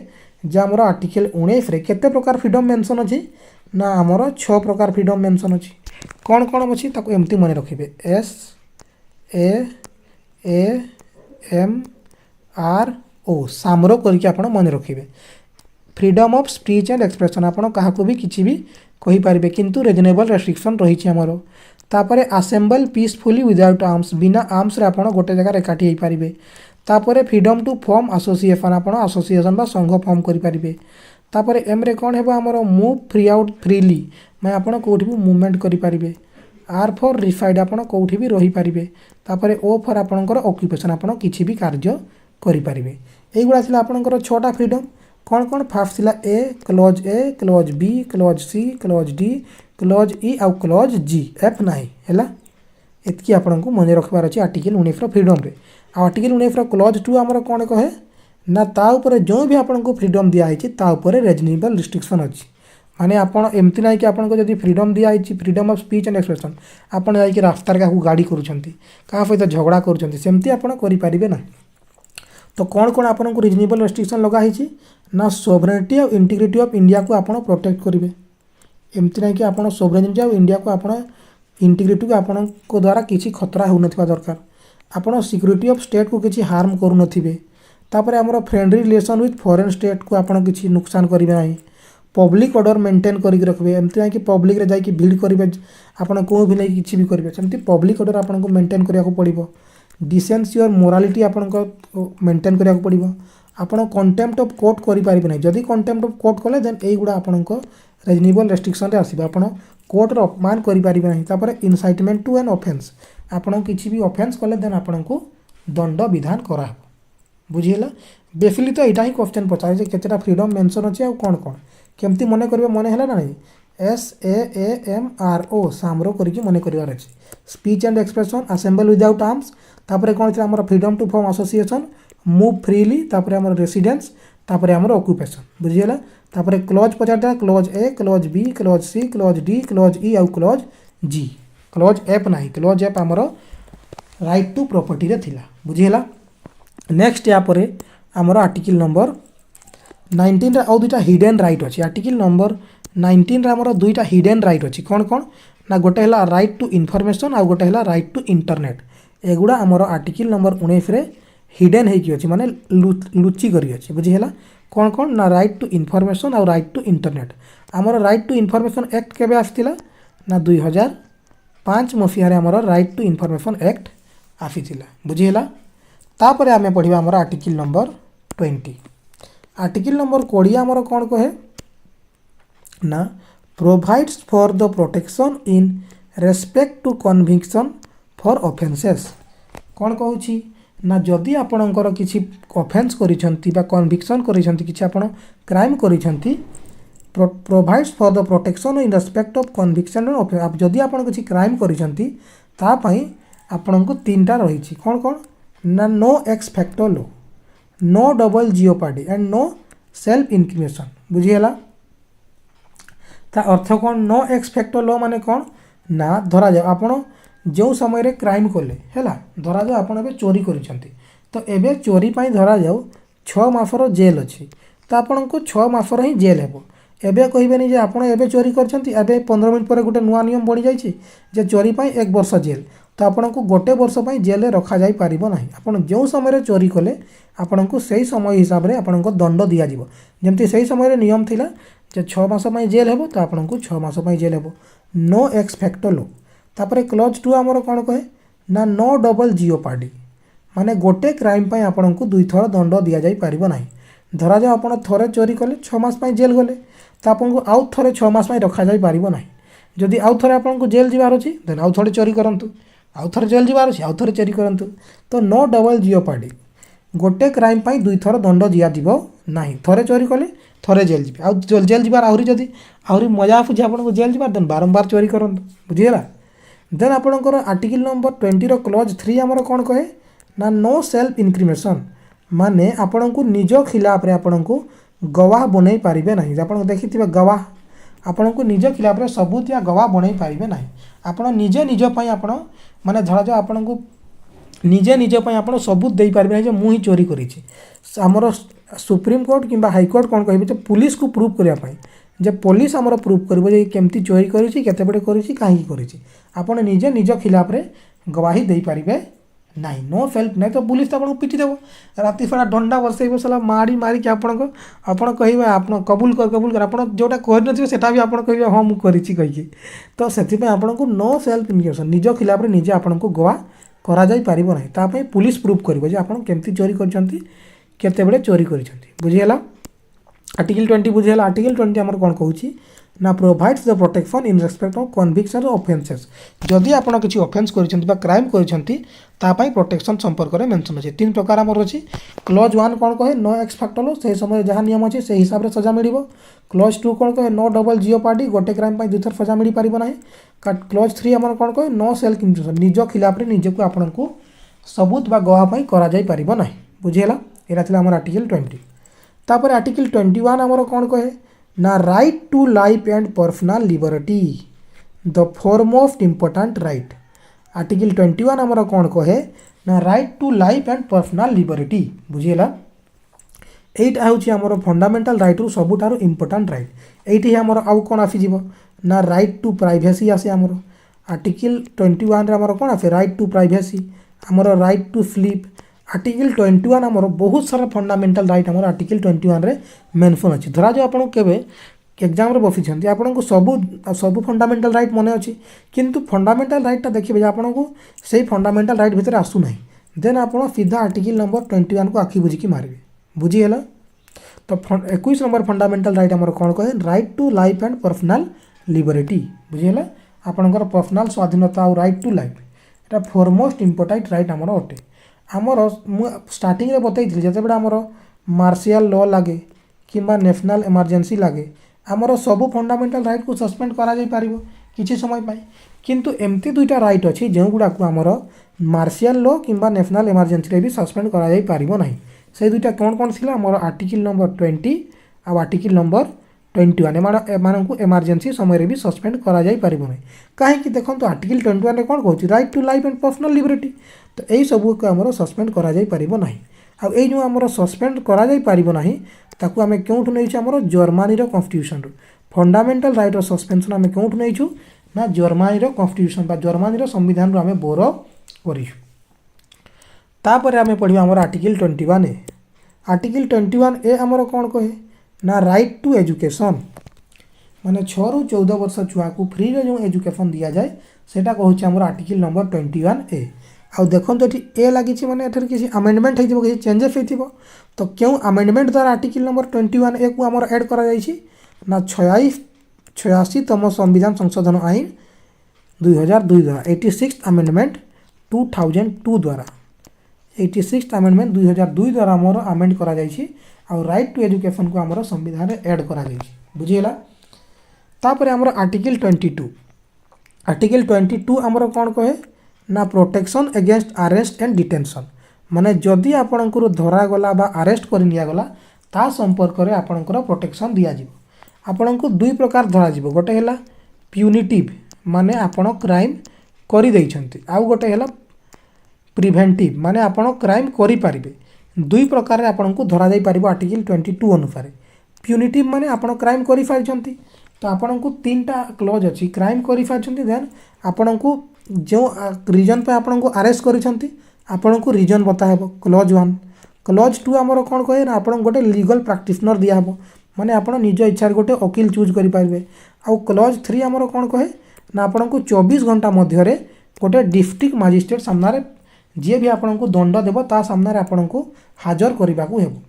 जे आमर आर्टिकल 19 रे केते प्रकार फ्रीडम मेंशन अछि ना आमर 6 प्रकार फ्रीडम मेंशन अछि। कोन कोन अछि ताकू एमती मने रखिबे S A M R O सामरो करके आपण मन रखिबे। Freedom of speech and expression आपण काहाको भी किछि भी कहि पारिबे किंतु रीजनेबल रेस्ट्रिक्शन रही छि हमरो। तापरे असेंबल पीसफुली विदाउट आर्म्स बिना आर्म्स रे आपण गोटे जगह एकाठी होई पारिबे। तापरे फ्रीडम टू फॉर्म एसोसिएशन आपण एसोसिएशन बा संघ फॉर्म करि पारिबे। तापरे एम रे कोन हेबो हमरो मूव फ्री आउट फ्रीली मैं आपण कोठी भी मूवमेंट करि पारिबे। आर फॉर रिसाइड आपण कोठी भी रही पारिबे। तापरे ओ फॉर आपणकर ऑक्युपेशन आपण किछि भी कार्य करि पारिबे। एगुडा थिला आपणकर 6टा फ्रीडम कौन कौन फास्ट थिला A clause B clause C clause D clause E आउ क्लॉज जी एफ नाही हैला एतकी आपन को मने रखबार अछि आर्टिकल 19 रो फ्रीडम रे। आ आर्टिकल 19 रो क्लॉज 2 हमर कोन कहे ना ता ऊपर जो भी आपन को फ्रीडम दिया आइछि ता ऊपर रीजनेबल रिस्ट्रिक्शन अछि। माने आपन एमति नाही कि आपन को जदी फ्रीडम दिया आइछि freedom of speech and expression आपन जाई कि रास्ता रे काहू गाड़ी करूछंती का सहित झगड़ा करूछंती सेमति आपन करि पारिबे ना। तो कौन कौन आपन को रीजनेबल रेस्ट्रिक्शन लगा है ना सोवरेनिटी और इंटीग्रिटी ऑफ इंडिया को आपन प्रोटेक्ट करेंगे। एमती ना कि आपन सोवरेनिटी और इंडिया को आपन इंटीग्रिटी को आपन को द्वारा किसी खतरा हो नथिबा दरकार। आपन सिक्योरिटी ऑफ स्टेट को किसी हार्म करू नथिबे। तापर हमर friendly relation with foreign state को आपन किसी नुकसान करिवे नाही। पब्लिक ऑर्डर मेंटेन करिक रखबे एमती ना कि पब्लिक रे जाई कि भीड़ करिवे आपन को भी नहीं किसी भी करिवे सेमती पब्लिक ऑर्डर आपन को मेंटेन करिया को पड़िबो। डिसेंसी और मोरालिटी आपन को मेंटेन करिया को पड़िबो। आपण कंटेम्प्ट ऑफ कोर्ट करि पारिबे नै जदि कंटेम्प्ट ऑफ कोर्ट कले देन एई गुडा आपन को रीजनेबल रेस्ट्रिक्शन रे आसीबे। आपण कोर्ट रो अपमान करि पारिबे नै। तापर इनसाइटमेंट टू एन ऑफेंस आपण किछि भी ऑफेंस कले देन आपन को दंड विधान करा हो बुझियला। बेसिकली तो एटा ही क्वेश्चन पचारे जे केतेटा फ्रीडम मेंशन अछि आ कोन कोन केमती मने करबे मने हला नै S A M R O सामरो करिकि मने करिवार अछि। Speech and expression assemble without arms तापर कोन छै हमर freedom to form association move freely तापर हमर रेसिडेंस तापर हमर ऑक्युपेशन बुझियला। तापर क्लॉज पचारता clause A clause B clause C clause D clause E आउ क्लॉज जी क्लॉज एफ नाही क्लॉज एफ हमर राइट टू प्रॉपर्टी रे थिला बुझियला। नेक्स्ट या परे हमर आर्टिकल नंबर 19 रे आउ दुटा हिडन राइट अछि। आर्टिकल नंबर 19 रे हमर दुटा हिडन राइट अछि कोन कोन ना गोटे हला राइट टू इन्फॉर्मेशन आ गोटे हला राइट टू इंटरनेट। एगुडा हमर आर्टिकल नंबर 19 रे हिडन है कि माने लुचि करी अछि बुझियला। कौन कौन ना राइट टू इन्फॉर्मेशन और राइट टू इंटरनेट। आमर राइट टू इन्फॉर्मेशन एक्ट केबे आसीतिला ना 2005 मसिया रे आमर राइट टू इन्फॉर्मेशन एक्ट आसीतिला बुझियला। तापरे आमे पढिबा आमर आर्टिकल नंबर 20। आर्टिकल नंबर 20 आमर कोन कहे ना provides for the protection in respect to conviction for offences. कौन कहूछि ना जदि आपणकर किसी ऑफेंस करिसंती बा कन्विक्शन करिसंती किछि आपण क्राइम करिसंती provides for the protection in respect of conviction आप जदि आपण किछि क्राइम करिसंती ता पई आपणको तीनटा रहिछि कोन कोन ना no ex facto law no double jeopardy and no self incrimination बुझियला। ता अर्थ कोन नो एक्स फैक्टर लो माने कोन ना धरा जाय आपण जो समय रे क्राइम कले हैला धरा जाओ आपण एबे चोरी करिसंती तो एबे चोरी पई धरा जाओ 6 मासर जेल अछि तो आपण को 6 मासर ही जेल हेबो। एबे कहिबेनी जे आपण एबे चोरी करछंती एबे 15 मिनिट पर गुटे नुवा नियम बनि जाईछि जे चोरी पई 1 वर्ष जेल तो आपन को गोटे वर्ष जेल रखा जाई पारिबो नाही। आपन जो समय चोरी कले आपन को सही समय हिसाब रे आपन को दंड दिया जिवो। जेमती सही समय नियम थिला जे 6 मास जेल हेबो तो आपन को 6 मास जेल हेबो। नो एक्स फैक्टर लो। तापर क्लॉज 2 हमर कोन कहे ना नो डबल जियोपार्डी, माने गोटे क्राइम पई आपन को दुई थर दंड दिया जाई पारिबो नाही। धरा जाओ आपन थरे चोरी कले 6 मास पई जेल गले तो आपन को आउ थरे 6 मास पई रखा जाई पारिबो नाही। जदि आउ थरे आपन को जेल जिवार अछि देन आउ थरे चोरी करंतु, आउ थरे जेल जिवार अछि आउ थरे चोरी करंतु। तो नो डबल जियोपार्डी, गोटे क्राइम पई दुई थर दंड दिया दिबो नाही। थरे चोरी कले थरे जेल जिबे, आउ जेल जिबार आहुरी जदि आहुरी मजा फुजी आपन को जेल जिबार देन बारंबार चोरी करंतु। बुझियला। देन आपनकर आर्टिकल नंबर 20 रो क्लॉज 3 हमर कोन कहे ना नो सेल्फ इनक्रिमिनेशन, माने आपण को निज खिलाफ रे आपण को गवाह बनै पारिबे नाही। आपण देखिथिबे गवाह आपण को निज खिलाफ रे सबूत या गवाह बनै पारिबे नाही। आपण निजे निज पई आपण माने धरा जा आपण को निजे निज पई आपण सबूत देई पारिबे नाही जे मु ही चोरी करिछि। हमर सुप्रीम कोर्ट किबा हाई कोर्ट कोन कहिबे जे पुलिस को प्रूफ करिया पई जे पुलिस हमर प्रूफ करबो जे केमती चोरी करिछि केते बडे करिछि काहे करिछि। आपण निजे निज खिलाफ रे गवाही देई पारिबे नहीं। नो सेल्फ नहीं तो पुलिस तो आपको पिटी देव राति सारा डंडा बसैब साला मारी मारी कि आपको आप कहे आप कबूल कर आप जोटा कहते सेटा भी आप कहे हाँ मुझे कही। तो से आपको नो सेल्फ इनक्रिमिनेशन निज खिलाफ निजे आपको गवाह करा जाई पारिबो नहीं। तापई पुलिस प्रूफ करिवो जे आपण केमती चोरी करछंती केते बेले चोरी करछंती। बुझियला। आर्टिकल 20 बुझियला। आर्टिकल 20 हमर कोन कहूची ना provides the protection in respect of conviction offences. जदि आपण किसी ऑफेंस करछंती बा क्राइम करछंती तापाई प्रोटेक्शन संपर्क रे मेंशन अछि। तीन प्रकार हमर अछि। क्लॉज 1 कोन कहे नो एक्स फैक्टर लो से समय जहां नियम अछि से हिसाब रे सजा मिलिबो। क्लॉज 2 कोन कहे नो डबल जियोपार्डी, गोटे क्राइम पई दुथर सजा मिलि पारिबो नाही। क्लॉज 3 हमर कोन कहे नो सेल्फ इनक्रिमिनेशन निज खिलाफ रे निजे को आपण को सबूत बा गवाह पई करा जाई पारिबो नाही। बुझियला। एरा थिला हमर आर्टिकल 20। तापर आर्टिकल 21 हमर कोन कहे ना right to life and personal liberty the foremost important right. Article 21 हमर कोन कहे ना right to life and personal liberty. बुझियला। एइटा होची हमर फंडामेंटल राइट रु सबुठारु इंपोर्टेंट राइट। एइठी हमर आउ कोन आसी जिवो ना राइट टू प्राइवेसी आसे हमर। आर्टिकल 21 रे हमर कोन आसे राइट टू प्राइवेसी, हमर राइट टू स्लीप। आर्टिकल 21 हमर बहुत सारा फंडामेंटल राइट हमर आर्टिकल 21 रे मेंशन अछि। धरा जो आपण केबे एग्जाम रे बसी छथि आपण को सब फंडामेंटल राइट मने अछि किंतु फंडामेंटल राइट ता देखिबे आपण को सेही फंडामेंटल राइट भितर आसु नाही देन आपण सीधा आर्टिकल नंबर 21 को आखि बुझी की मारबे। बुझी हला। तो 21 नंबर फंडामेंटल राइट हमर कोन कहे right to life and personal liberty. बुझी हला। आपनकर पर्सनल स्वाधीनता और राइट टू लाइफ एटा फॉरमोस्ट इंपोर्टेंट राइट हमर ओटे। हमर स्टार्टिंग रे बतैथिल जते बेडा हमर मार्शियल लॉ लागे किबा नेशनल इमरजेंसी लागे हमर सब फंडामेंटल राइट को सस्पेंड करा जाई पारिबो किछि समय पाई। किंतु एमती दुईटा राइट अछि जे गुडा को हमर मार्शियल लॉ किबा नेशनल इमरजेंसी रे भी सस्पेंड करा जाई पारिबो नाही। से दुईटा कोन कोन थिला हमर आर्टिकल नंबर 20 आ आर्टिकल नंबर 21 एमान को इमरजेंसी समय रे भी सस्पेंड करा जाई पारिबो नाही। काहे कि देखंतु आर्टिकल 21 रे कोन कहूची right to life and personal liberty. तो एई सब को हमर सस्पेंड करा जाई पारिबो नाही। आ एई जो हमर सस्पेंड करा जाई पारिबो नाही ताकू हमें क्योंठु नै छि हमर जर्मनी रो कॉन्स्टिट्यूशन रो फंडामेंटल राइट रो सस्पेंशन हमें क्योंठु नै छु ना जर्मनी रो कॉन्स्टिट्यूशन बा जर्मनी रो संविधान रो हमें बोरो करिछु। तापर हमें पढिबा हमर आर्टिकल 21 ए। आर्टिकल 21 ए हमर कोन कहे ना राइट टू एजुकेशन, माने 6 रु 14 वर्ष छुआ को फ्री रे जो एजुकेशन दिया जाए सेटा कहूची हमर आर्टिकल नंबर 21 ए। आउ देखो तो ए लगी माने एठर किसी अमेंडमेंट होइथिबो किसी चेंजेस होइथिबो तो क्यों अमेंडमेंट द्वारा आर्टिकल नंबर 21 ए को हमर ऐड करा जाइछि ना 86तम संविधान संशोधन आईन 2002 द्वारा 86 अमेंडमेंट 2002 द्वारा 86 अमेंडमेंट 2002 द्वारा हमर अमेंड करा जाइछि और राइट टू एजुकेशन को हमर संविधान रे ऐड करा जाइछि। बुझियला। तापर हमर आर्टिकल 22 आर्टिकल 22 हमर कोन कहे ना protection against arrest and detention, माने जदि आपणकर धरा गला बा अरेस्ट कर निया गला ता संपर्क रे आपणकर प्रोटेक्शन दिया जिवो। आपणको दुई प्रकार धरा जिवो, गोटे हैला प्यूनिटिव माने आपण क्राइम करि दैछंती, आउ गोटे हैला प्रिवेंटिव माने आपण क्राइम करि पारिबे। दुई प्रकार रे आपणको धरा जाई पारिबो आर्टिकल 22 अनुसार। प्यूनिटिव माने आपण क्राइम करि फारिछंती तो आपणको तीनटा क्लॉज अछि क्राइम करि फारिछंती देन आपणको जो रिजन पे आपन को अरेस्ट करिसंती आपन को रिजन बता हेबो क्लॉज 1। क्लॉज 2 हमर कोन कहे ना आपन गोटे लीगल प्रैक्टिशनर दिया हेबो माने आपन निज इच्छा गोटे वकील चूज करि पारबे। आ क्लॉज 3 हमर कोन कहे ना आपन को 24 घंटा मध्य रे गोटे डिस्ट्रिक्ट मजिस्ट्रेट सामना रे जे भी आपन को दंड देबो ता सामना रे आपन को हाजर करबा को हेबो।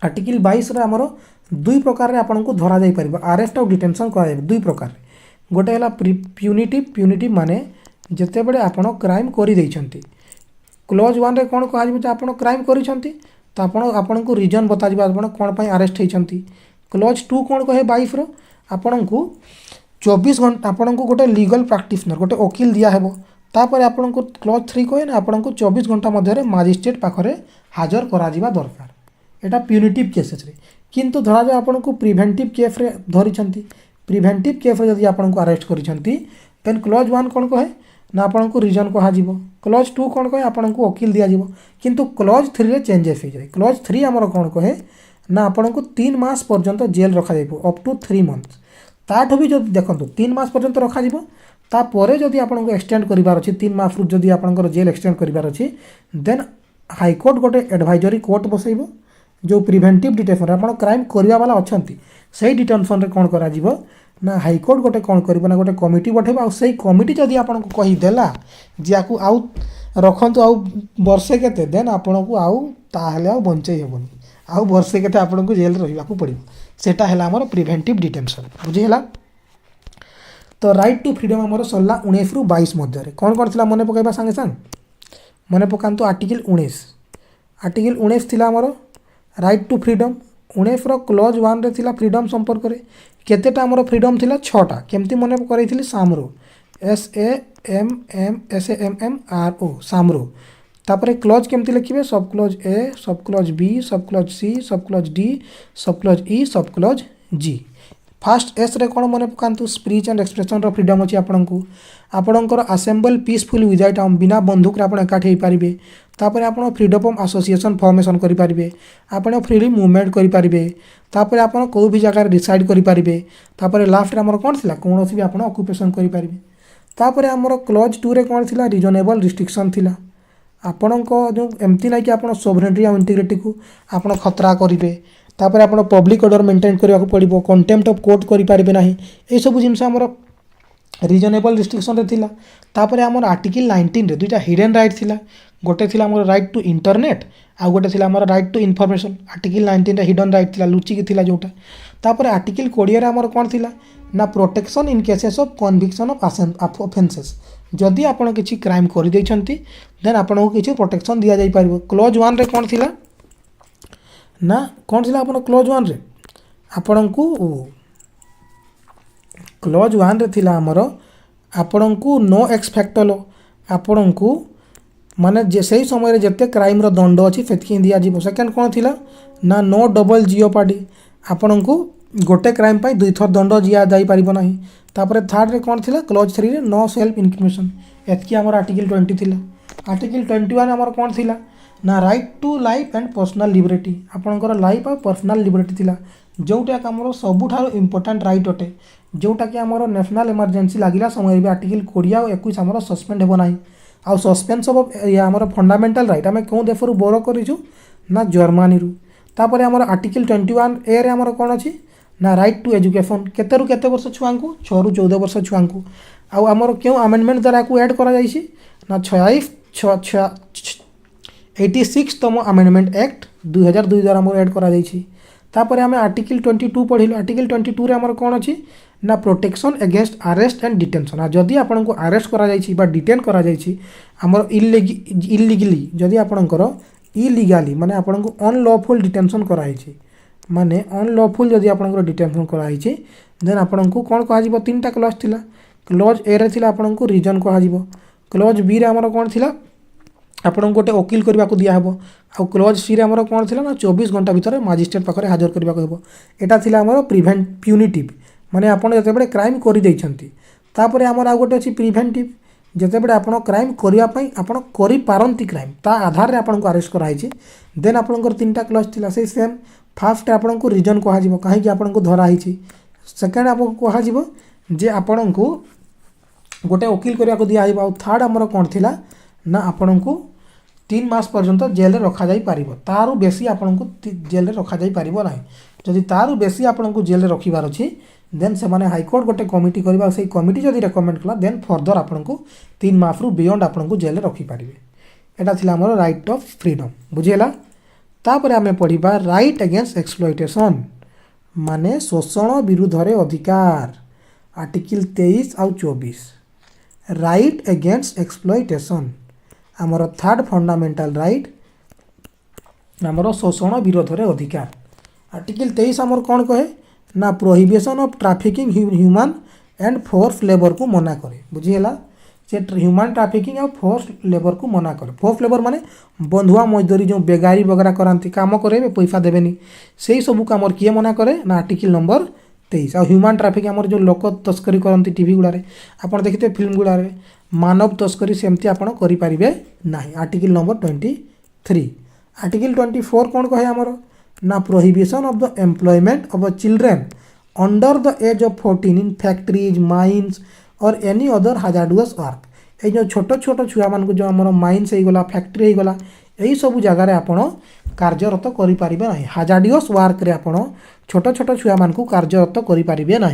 आर्टिकल 22 रे हमर दुई प्रकार रे आपन को धरा जाई परिबो अरेस्ट और डिटेंशन कराए दुई प्रकार गोटे हला प्यूनिटिव माने जते बडे आपन क्राइम करि दैछंती क्लॉज 1 रे कोन कहै जे आपन क्राइम करिसंती त आपन को रीजन बता जिबा आपन कोन पई अरेस्ट हेछंती। क्लॉज 2 कोन कहे 22 रो आपन को 24 घंटा आपन को गोटे लीगल प्रैक्टिशनर गोटे वकील दिया हेबो तापर आपन को क्लॉज 3 कहे ना आपन को 24 घंटा मध्य रे मजिस्ट्रेट पाखरे हाजर करा जिबा दरकार एटा प्यूनिटिव केसेस रे। किंतु धरा जा आपन को प्रिवेंटिव केस रे धरिसंती प्रिवेंटिव केस रे जदि आपन को अरेस्ट करिसंती देन क्लॉज 1 कोन कहे ना आपन को रीजन कहा जिवो क्लॉज 2 कोन कहे आपन को वकील दिया जिवो। किंतु क्लॉज 3 रे चेंजेस हो जाय क्लॉज 3 हमर कोन कहे ना आपन को 3 मास पर्यंत जेल रखा जाइबो अप टू 3 मंथ्स ताठो भी जदि देखंतु 3 मास पर्यंत रखा जिवो ता परे जदि आपन को एक्सटेंड करिवार अछि 3 मास रु जदि आपन को जेल एक्सटेंड करिवार अछि देन हाई कोर्ट गोटे एडवाइजरी कोर्ट बसैबो जो प्रिवेंटिव डिटेंशन आपन क्राइम करिया वाला अछंती सही डिटेंशन रे कोन करा जिवो ना हाईकोर्ट गोटे कौन कर ना गोटे कमिटी पठेबा आ सही कमिटी जदि आपन को कही देला जे आकु आउ रखंतु आउ वर्षे केते देन आपन को आउ ताहले आउ बंचै हेबोनी आउ वर्षे केते आपन को जेल रहिबा को पड़िबो सेटा हैला हमर प्रिवेंटिव डिटेंशन बुझी हैला। तो राइट टू फ्रीडम हमर सल्ला 19 रु 22 मध्य रे कोन करथिला मने पकाइबा संगे संग मने पकांतु आर्टिकल 19 थिला हमर राइट टू फ्रीडम 19 रो क्लॉज 1 रे थिला फ्रीडम संपर्क रे केतेटा हमर फ्रीडम थिला 6टा केमती मने करैथिली सामरो SAMMRO सामरो तापरे क्लॉज केमती लिखिबे सब clause A sub clause B sub clause C sub clause D sub clause E sub clause G. फास्ट एस रे कोन मने पकांतु स्पीच एंड एक्सप्रेशन रो फ्रीडम अछि आपणकर असेंबल पीसफुली विदाउट आर्म बिना बंदूक रे आपण एकाठी होई परिबे तापर आपण फ्रीडम ऑफ एसोसिएशन फॉर्मेशन करि परिबे आपण फ्रीली मूवमेंट करि परिबे तापर आपण को भी जगह डिसाइड करि परिबे तापर लास्ट रे हमर कोन थिला कोनोसी भी आपण ऑक्युपेशन करि परिबे तापर हमर क्लॉज 2 रे कोन थिला रीजनेबल रिस्ट्रिक्शन थिला आपण को जो एम्ति नै कि आपण सोवरेनिटी आ इंटीग्रिटी को आपण खतरा करिवे तापर आपण पब्लिक ऑर्डर मेंटेन करिया को पड़िबो कंटेम्प्ट ऑफ कोर्ट करि परिबे नाही ए सब जिंस हमर रीजनेबल रिस्ट्रिक्शन रे थिला। तापर हमर आर्टिकल 19 रे दुटा हिडन राइट थिला गोटे थिला हमर राइट टू इंटरनेट आ गोटे थिला हमर राइट टू इन्फॉर्मेशन आर्टिकल 19 रे हिडन राइट थिला लुची के थिला जोटा तापर आर्टिकल 20 रे हमर कोन थिला ना protection in cases of conviction of offences जदि आपण किछि क्राइम करि दैछंती देन आपण को किछि प्रोटेक्शन दिया जाई परिबो। क्लॉज 1 रे कोन थिला ना कोन थिला आपण क्लॉज 1 रे आपण को क्लॉज 1 रे थिला हमर आपण को नो एक्स फैक्टर आपण को माने जे सही समय रे जते क्राइम रो दंड अछि फेतकी दिया जिवो। सेकंड कोन थिला ना नो डबल जियोपार्डी आपण को गोटे क्राइम पाई दुई थर दंड जिया जाई परिबो नाही। तापर थर्ड रे कोन थिला क्लॉज 3 रे नो सेल्फ इंक्रिमिनेशन एतकी हमर आर्टिकल 20 थिला। आर्टिकल 21 हमर कोन थिला ना right to life and personal liberty आपनकर लाइफ और पर्सनल लिबर्टी थिला जोटा कि हमर सबुठारो इंपोर्टेंट राइट अटे जोटा कि हमर नेशनल इमरजेंसी लागिला समय बे आर्टिकल 20 और 21 हमर सस्पेंड हेबो नाही आ सस्पेंशन ऑफ या हमर फंडामेंटल राइट हमें क्यों देफरु बोरो करिछु ना जर्मनी रु। तापर हमर आर्टिकल 21 ए रे हमर कोन अछि ना राइट टू एजुकेशन केते रु केते वर्ष छुआ को 6 रु 14 वर्ष छुआ को आ हमर क्यों अमेंडमेंट द्वारा को ऐड करा जाईछि ना 86तम अमेंडमेंट एक्ट 2002 द्वारा हमर ऐड करा जाईछि। तापर हमें आर्टिकल 22 पढ़िलो आर्टिकल 22 रे हमर कोन अछि ना protection against arrest and detention जदि आपन को अरेस्ट करा जाईछि बा डिटेन करा जाईछि हमर इल्लीगली जदि आपनकर इलीगली माने आपन को अनलॉफुल डिटेंशन करा जाईछि माने अनलॉफुल जदि आपनकर डिटेंशन करा जाईछि देन आपन को कोन कहा जिवो तीनटा क्लॉज थिला। क्लॉज ए रे थिला आपन को रीजन कहा जिवो क्लॉज बी रे हमर कोन थिला आपन गोटे वकील करबा को दिया हबो आ क्लॉज सी रे हमर कोन थिला ना 24 घंटा भीतर मजिस्ट्रेट पाखरे हाजर करबा को हबो एटा थिला हमर प्रिवेंट प्यूनिटिव माने आपन जते बडे क्राइम करि दैछंती तापरे हमर आ गोटे अछि प्रिवेंटिव जते बडे आपन क्राइम करिया पई आपन करि पारंती क्राइम ता आधार रे आपन को अरेस्ट करा हिची देन आपनकर तीनटा क्लॉज थिला से सेम फर्स्ट आपन को रीजन कहा जिवो काहे कि आपन को धरा हिची सेकंड आपन को कहा जिवो जे आपन को गोटे वकिल करने दिज्व आउ थर्ड आमर कौन थिला ना आपण को 3 मास पर्यंत जेल रखा जाई पारिबो तारु बेसी आपण को जेल रखा जाई पारिबो नाही जदि तारु बेसी आपण को जेल रखिबार अछि देन से माने हाईकोर्ट गोटे कमिटी करबा से कमिटी जदि रेकमेंड कला देन फर्दर आपण को 3 मास रु बियॉन्ड आपण को जेल रखि पारिबे एटा थिला हमर राइट ऑफ फ्रीडम बुझियला तापर आमे पढिबा राइट अगेंस्ट एक्सप्लॉइटेशन माने शोषण विरुद्ध रे अधिकार आर्टिकल 23 आउ 24 राइट अगेंस्ट एक्सप्लॉइटेशन आमर थर्ड फंडामेंटल राइट आमर शोषण विरोध रे अधिकार आर्टिकल 23 आमर कौन कहे ना prohibition of trafficking human and force labour को मना करे बुझीला से ह्यूमन ट्रैफिकिंग और फोर्स लेबर को मना करे फोर्स लेबर माने बंधुआ मजदूरी जो बेगारी वगैरह करांती काम करे पैसा देवेनी से सब काम किए मना करे ना आर्टिकल नंबर 23 आ ह्यूमन ट्रैफिक आमर जो लोक तस्करी करती टीवी गुड़ारे आप देखते फिल्म गुड़ारे मानव तस्करी सेमती आप करें ना आर्टिकल नंबर 23 आर्टिकल 24 कौन कहे आमर ना prohibition of the employment of children under the age of 14 in factories mines और एनी अदर हाजार्डुअस वर्क ये जो छोट छोट छुआ मान जो आम माइन्स हो गला फैक्ट्री हो गला यही सब जगार आपण कार्यरत करें ना हाजार्डुअस वर्क रे आपण छोट छोट छुआ मान कार्यरत करें ना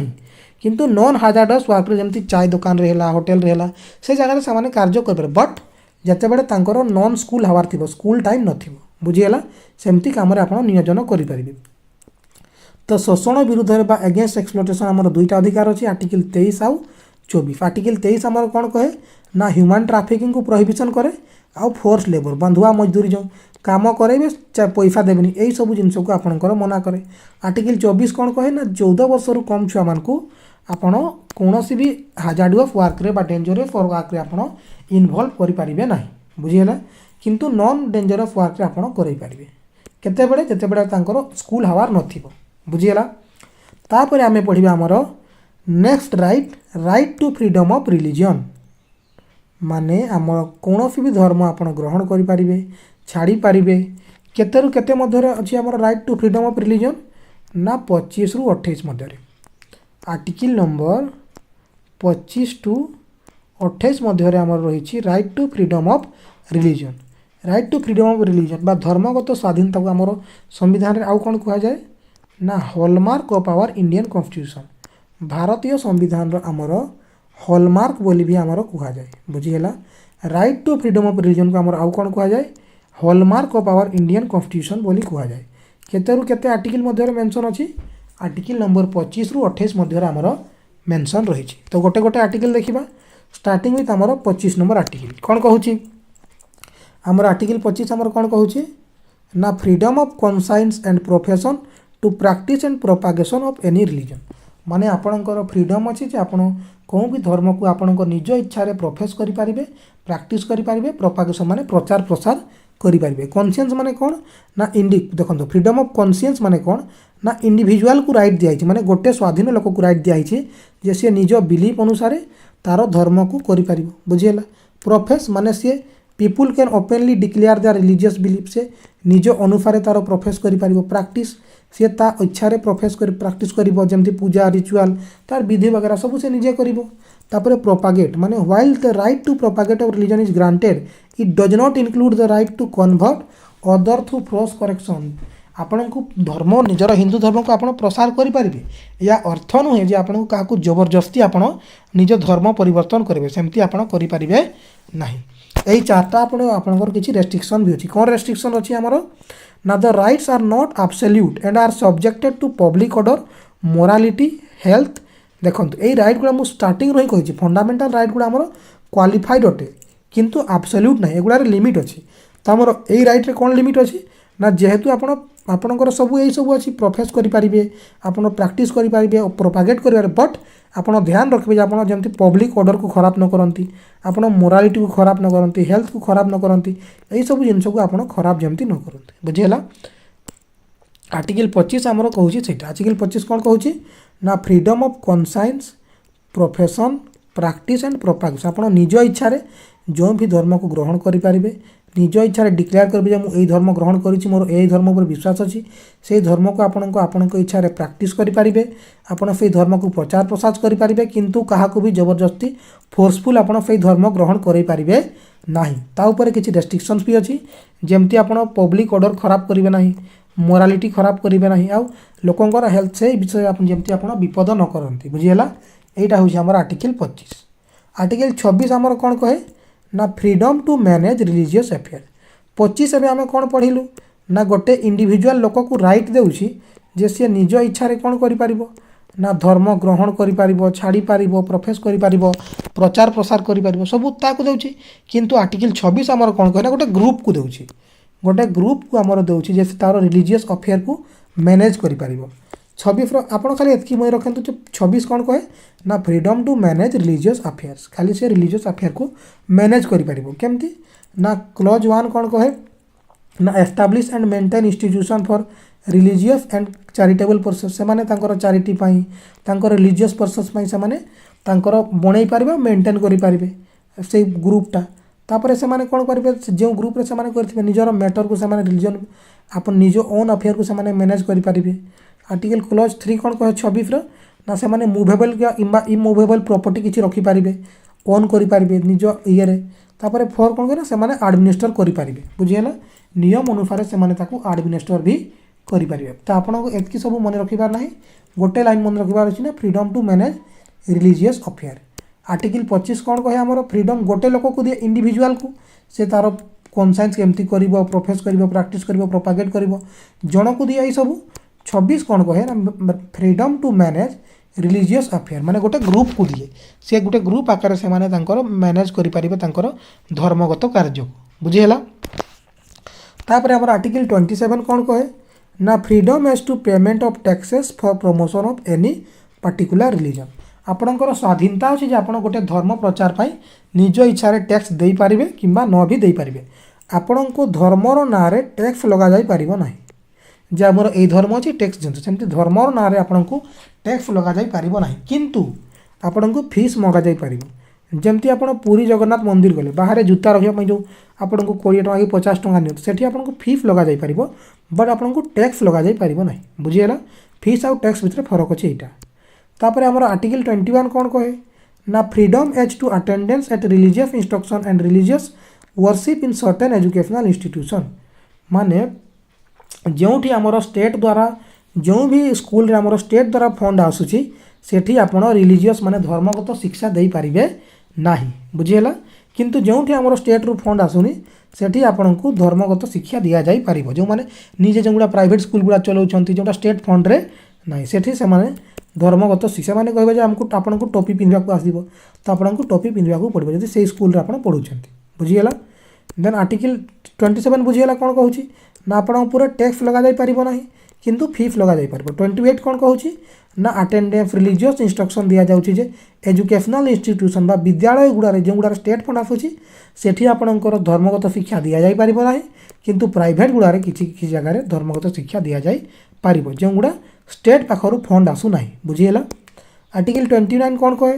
किंतु नॉन हाजार्डस वर्क जमी चाय दुकान रे हला होटल रे हला से जगह से माने कार्य कर बट जिते बड़े तांकर नॉन स्कूल हवार थी स्कूल टाइम नथिबो बुझीगला सेमती काम रे आपण नियोजन करें तो शोषण विरुद्ध रे बा अगेंस्ट एक्सप्लॉइटेशन आमर दुईटा अधिकार अच्छी आर्टिकल 23 आउ 24 आर्टिकल 23 आमर कौन कहे ना ह्यूमन ट्रैफिकिंग को प्रोहिबिशन करे आउ फोर्स लेबर बंधुआ मजदूरी जो काम करेंगे चाहे पैसा देवेनि यही सब जिनस को आपंकर मना करे आर्टिकल 24 कौन कहे ना 14 वर्ष रु कम छुआ मान आपण कौन भी हाजार्डुअस वर्क रे बा डेंजरस वर्क रे आपण इनवॉल्व करि परिबे नाही बुझीला किंतु नॉन डेंजरस वर्क रे आपण करि परिबे केते बेले जेते बेले तांकर स्कूल हवार नथिबो बुझीला तापर आमे पढिबा हमर next right to freedom of religion माने आम कौन भी धर्म आपण ग्रहण करि परिबे छाड़ी पारिबे केते रु केते मध्य अछि हमर right to freedom of religion ना 25 रु 28 मध्य आर्टिकल नंबर 25 टू 28 मध्य आमर रही right to freedom of religion right to freedom of religion बा धर्मगत स्वाधीनता को आमर संविधान आउ कौन कह जाए ना hallmark of our Indian constitution भारतीय संविधान आमर हॉलमार्क बोली भी आमर कह जाए बुझीगला right to freedom of religion को आमर आउ कौन कह जाए hallmark of our Indian constitution बोली कह जाए केते रु केते आर्टिकल मध्य मेंशन अछि आर्टिकल नंबर 25 रु 28 मध्य आमर मेंशन रही तो गोटे गोटे आर्टिकल देखा स्टार्टिंग विथ आमर 25 नंबर आर्टिकल कौन कहूँ आमर आर्टिकल 25 आमर कौन कहूँ ना freedom of conscience and profession to practise and propagation of any religion माने आपणकर फ्रीडम अच्छी जे आपण कौन भी धर्म को आपण निज इच्छा रे प्रोफेस करि पारिबे प्रैक्टिस करि पारिबे प्रोपागेशन माने प्रचार प्रसार करि पारिबे कॉन्शियस माने कौन ना देखो फ्रीडम ऑफ कॉन्शियस माने कौन ना इंडिविजुअल को राइट दिया माने गोटे स्वाधीन लोक को राइट दिया जे सी निज बिलीफ अनुसार तार धर्म को करि पारिबो बुझियला प्रोफेस माने सी people can openly declare the religious belief से निज अनुसार तार प्रोफेस करि पारिबो प्रैक्टिस सी ता इच्छा रे प्रोफेस कर प्रैक्टिस करिबो जेमती पूजा रिचुअल तार विधि वगैरह सब से निजे करिबो तापरे प्रोपागेट माने while the right to propagate of religion is granted it does not include the right to convert other through false correction आपण को धर्म निजर हिंदू धर्म को आपण प्रसार करि पारिबे या अर्थ नुहे जे आपण काकू जबरदस्ती आपण निज धर्म परिवर्तन करिवे सेमती आपण करि पारिबे नाही एही चारटा आपणकर किसी रेस्ट्रिक्शन भी अच्छी कौन रेस्ट्रिक्शन अच्छी आमर ना the rights are not absolute and are subjected to public order morality health देखो यही राइट गुड़ा मुझे स्टार्टिंग रही कही फंडामेंटाल राइट गुड़ा आमर क्वालिफाइड अटे किंतु एब्सोल्यूट ना एगुड़ा लिमिट अच्छी तो आमर यही राइट रे कौन लिमिट अच्छी ना जेहेतु आपणकर सब यही सब अच्छी प्रोफेस करेंगे आप प्रैक्टिस करेंगे प्रोपागेट करेंगे बट आपड़ ध्यान रखिए आप जमी पब्लिक ऑर्डर को खराब न करती आप मोरालिटी को खराब न करती हेल्थ को खराब न करती यही सब जिन को आप खराब जमी न करते बुझीगला आर्टिकल 25 आमर कहूँ से आर्टिकल 25 कौन कहूँ ना freedom of conscience profession practice and propagation आप निज इच्छा जो भी धर्म को ग्रहण करेंगे निज इच्छा डिक्लेयर करेंगे मुझे यही धर्म ग्रहण करी मोर यही धर्म पर विश्वास अच्छी से धर्म को आपण इच्छा प्राक्टिस करेंगे आपड़ से धर्म को प्रचार प्रसार करेंगे किंतु क्या भी जबरदस्ती फोर्सफुल आपड़ से धर्म ग्रहण करेंगे ना ताऊपर किसी रेस्ट्रिक्शंस भी अच्छी जमती आप पब्लिक ऑर्डर खराब करेंगे ना मोरालिटी खराब करेंगे ना आउ लोकंर हेल्थ से विषय जमती आप विपद न करती बुझीगला यहाँ हूँ आम आर्टिकल 25 आर्टिकल 26 आमर कौन कहे ना freedom to manage religious affair 25 एवं आम कौन पढ़िलु ना गोटे इंडिविजुअल लोक को राइट देउछि जे सी निज इच्छा कौन कर ना धर्म ग्रहण कर छाड़ी पार प्रोफेस कर प्रचार प्रसार कर सब ताकू देउछि किंतु आर्टिकल 26 आमर कौन कहे ना गोटे ग्रुप को देउछि गोटे ग्रुप को आमर देउछि जे तार रिलीजियस अफेयर को मैनेज कर 26 आप खाली एतकी मन रखते 26 कौन कहे ना freedom to manage religious affairs खाली से रिलीजियस अफेयर को मैनेज करमती ना क्लॉज 1 कौन कहे ना establish and maintain institution for religious and charitable purpose से चैरिटी रिलीजियस पर्पस से बन पारे मेंटेन करेंगे से ग्रुपटा तापर से कौन करेंगे जो ग्रुप से करेंगे निजर मैटर को रिलीजन आप निज ओन अफेयर को मैनेज करेंगे आर्टिकल क्लॉज 3 कौन कहे 26 ना से मुवेबल या इमुवेबल प्रॉपर्टी किसी रखिपारे ओन करेंगे निज ये तापर 4 कौन करें से आडमिनिस्टर करेंगे बुझीगला नियम अनुसार से आडमिनिस्टर भी करेंगे तो आपको एतकी सब मन रखार ना गोटे लाइन मन रखार अच्छी ना freedom to manage religious affair article 25 कौन कहे आमर फ्रीडम गोटे लोक को दिए इंडिविजुअल को से तार कन्साइंस केमती कर प्रोफेस कर प्राक्टिस कर प्रोपागेट कर जन को दिए सब 26 कौन कहे ना freedom to manage religious affair माने गोटे ग्रुप को दिए से गोटे ग्रुप आकार से मैनेज करेंगे धर्मगत कार्य को बुझीगला तापर आम आर्टिकल 27 कौन कहे ना freedom as to payment of taxes for promotion of any particular religion आपणकर स्वाधीनता अच्छी आप गोटे धर्म प्रचार पाई निज इच्छा टैक्स दे पारे कि न भी दे पारे आपण को धर्मर ना टैक्स लग जाई पारिबो नाही जे आमर यही धर्म अच्छी टैक्स दिखाते सेमती धर्मर ना आपण को टैक्स लग जाई पारिबो नाही किंतु आपण को फीस मगा जाई पारिबो जमती आप पुरी जगन्नाथ मंदिर गले बाहर जूता रखा जो आपन को 20 टका कि 50 टका नि सेठी आपन को फीस लगा जाई पारिबो बट आपन को टैक्स लगा जाई पारिबो नाही बुझीगला फीस आउ टैक्स भितर फरक अछि एटा तापर आमर आर्टिकल 21 कौन कहे ना freedom as to attendance at religious instruction and religious worship in certain educational institution माने जोठी आमर स्टेट द्वारा जो भी स्कूल आमर स्टेट द्वारा फंड आसूची सेठी आपण रिलीजियस माने धर्मगत शिक्षा दे पारिबे नाही बुझीगला किंतु जोठी आमर स्टेट रु फंड आसुनी सेठी आपण को धर्मगत शिक्षा दिया जाई पारिबो जो माने निजे जोगुडा प्राइवेट स्कूल गुडा चलाउछंती जोटा स्टेट फंड रे नाही सेठी से माने धर्मगत शिक्षा माने कहबे जे हमको आपण को टोपी पिंधवा को आसीबो तो आपण को टोपी पिंधवा को पड़बो जदि से स्कूल रे आपण पढुछंती बुझीगला देन आर्टिकल 27 बुझीगला कोन कहूची ना आपण पूरा टैक्स लगा जाई पारिबो नाही किंतु फीस लगा जाई पारिबो 28 कोन कहूची ना अटेंडेंस रिलीजियस इंस्ट्रक्शन दिया जाउची जे एजुकेशनल इंस्टीट्यूशन बा विद्यालय गुडारे जे गुडारे स्टेट फंड आसुची सेठी आपणकर धर्मगत शिक्षा दिया जाई पारिबो नाही किंतु प्राइवेट गुडारे किछि जगह रे धर्मगत शिक्षा दिया जाई पारिबो जे गुडा स्टेट पाखरु फंड आसु नाही बुझीगला आर्टिकल 29 कोन कहे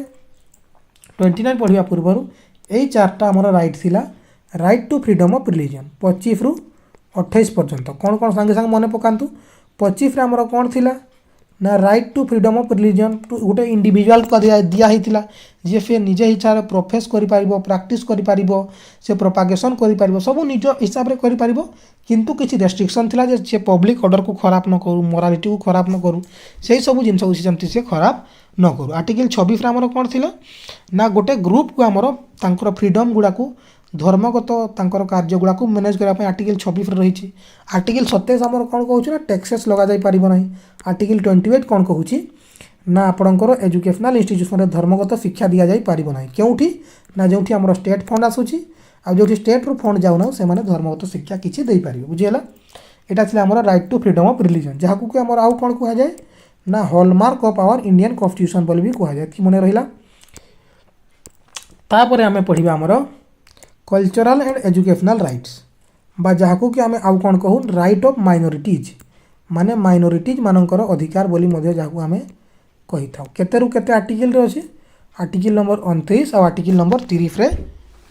29 पढ़िया पूर्व यही चार्टा आमर राइट थिला right to freedom of religion 25 रु 28 पर्यंत कौन कौन सांगे सांगे मन पकातु 25 रे आमर कौन थिला ना right to freedom of religion to गोटे इंडिविजुअल को दिया होता जी से निजे इच्छा प्रोफेस कर प्राक्टिस कर से प्रोपागेशन कर सब निज हिसाब से कर किंतु किसी रेस्ट्रिक्शन थिला जे से पब्लिक ऑर्डर को खराब न करू मोरालिटी को खराब न करू से सब जिन जमती से खराब न करू आर्टिकल 26 आमर कौन थिला ना गोटे ग्रुप को आमर तांकर फ्रीडम गुड़ा को धर्मगत तांकर कार्य गुड़ा को मैनेज करने आर्टिकल 26 रही आर्टिकल 27 आमर कौन कहूँ ना टैक्सेस लगा जाई पारिबो नाही आर्टिकल 28 कौन कहूँ ना आपणकर एजुकेशनल इंस्टीट्यूशन धर्मगत शिक्षा दि जाई पारिबो नाही क्योंठी ना जोठी आमर स्टेट फंड आसूची आ जोठी स्टेट रु फंड जाउना से माने धर्मगत शिक्षा किछि देई पारिबो बुझियला एटा छिला आमर right to freedom of religion जहाकू कि आमर आउ कौन कहा जाए ना hallmark of our Indian constitution बोली भी कहा जाए कि मन रहिला तापर आमे पढ़िबा आमर कल्चरल एंड एजुकेशनल राइट्स बा जहाकू कि आमे आउ कौन कहू राइट ऑफ माइनॉरिटीज माने माइनॉरिटीज मानकर अधिकार बोली मध्य जहाकू आमे कही था केते रु केते आर्टिकल रे अछि आर्टिकल नंबर 29 और आर्टिकल नंबर 30 रे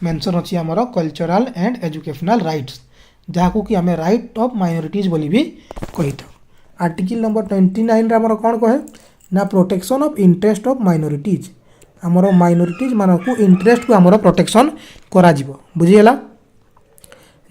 मेंशन अच्छी आमर कल्चरल एंड एजुकेशनल राइट्स जहाँ कि आम राइट ऑफ माइनॉरिटीज बोली भी कही था। आर्टिकल नंबर 29 आमर कौन कहे ना protection of interest of minorities आमर माइनॉरिटीज मानक इंटरेस्ट को आमर प्रोटेक्शन करा बुझीगला।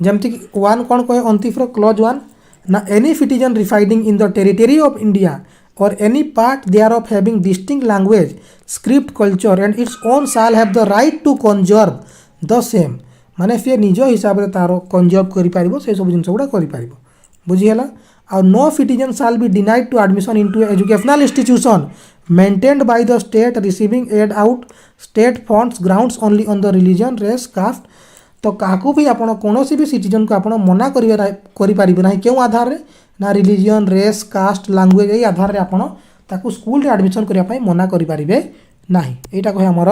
जमती वन कौन कहे 29 क्लॉज 1 ना any citizen residing in the territory of India or any part thereof having distinct language, script, culture and its own shall have the right to conserve the same माने सी निज हिसाब से तार कंजर्व कर से सब जिनस गुड़ा कर बुझीगला। आ no citizen shall be denied to admission into educational institution maintained by the state receiving aid out state funds grounds only on the religion race caste. तो क्या भी आपण कौन भी सिटीजन को आप मना करें ना क्यों आधार रे ना रिलीजन रेस कास्ट लैंग्वेज यही आधार रे आपण ताकू स्कूल रे एडमिशन करने मना करें ना। यहाँ कहे आमर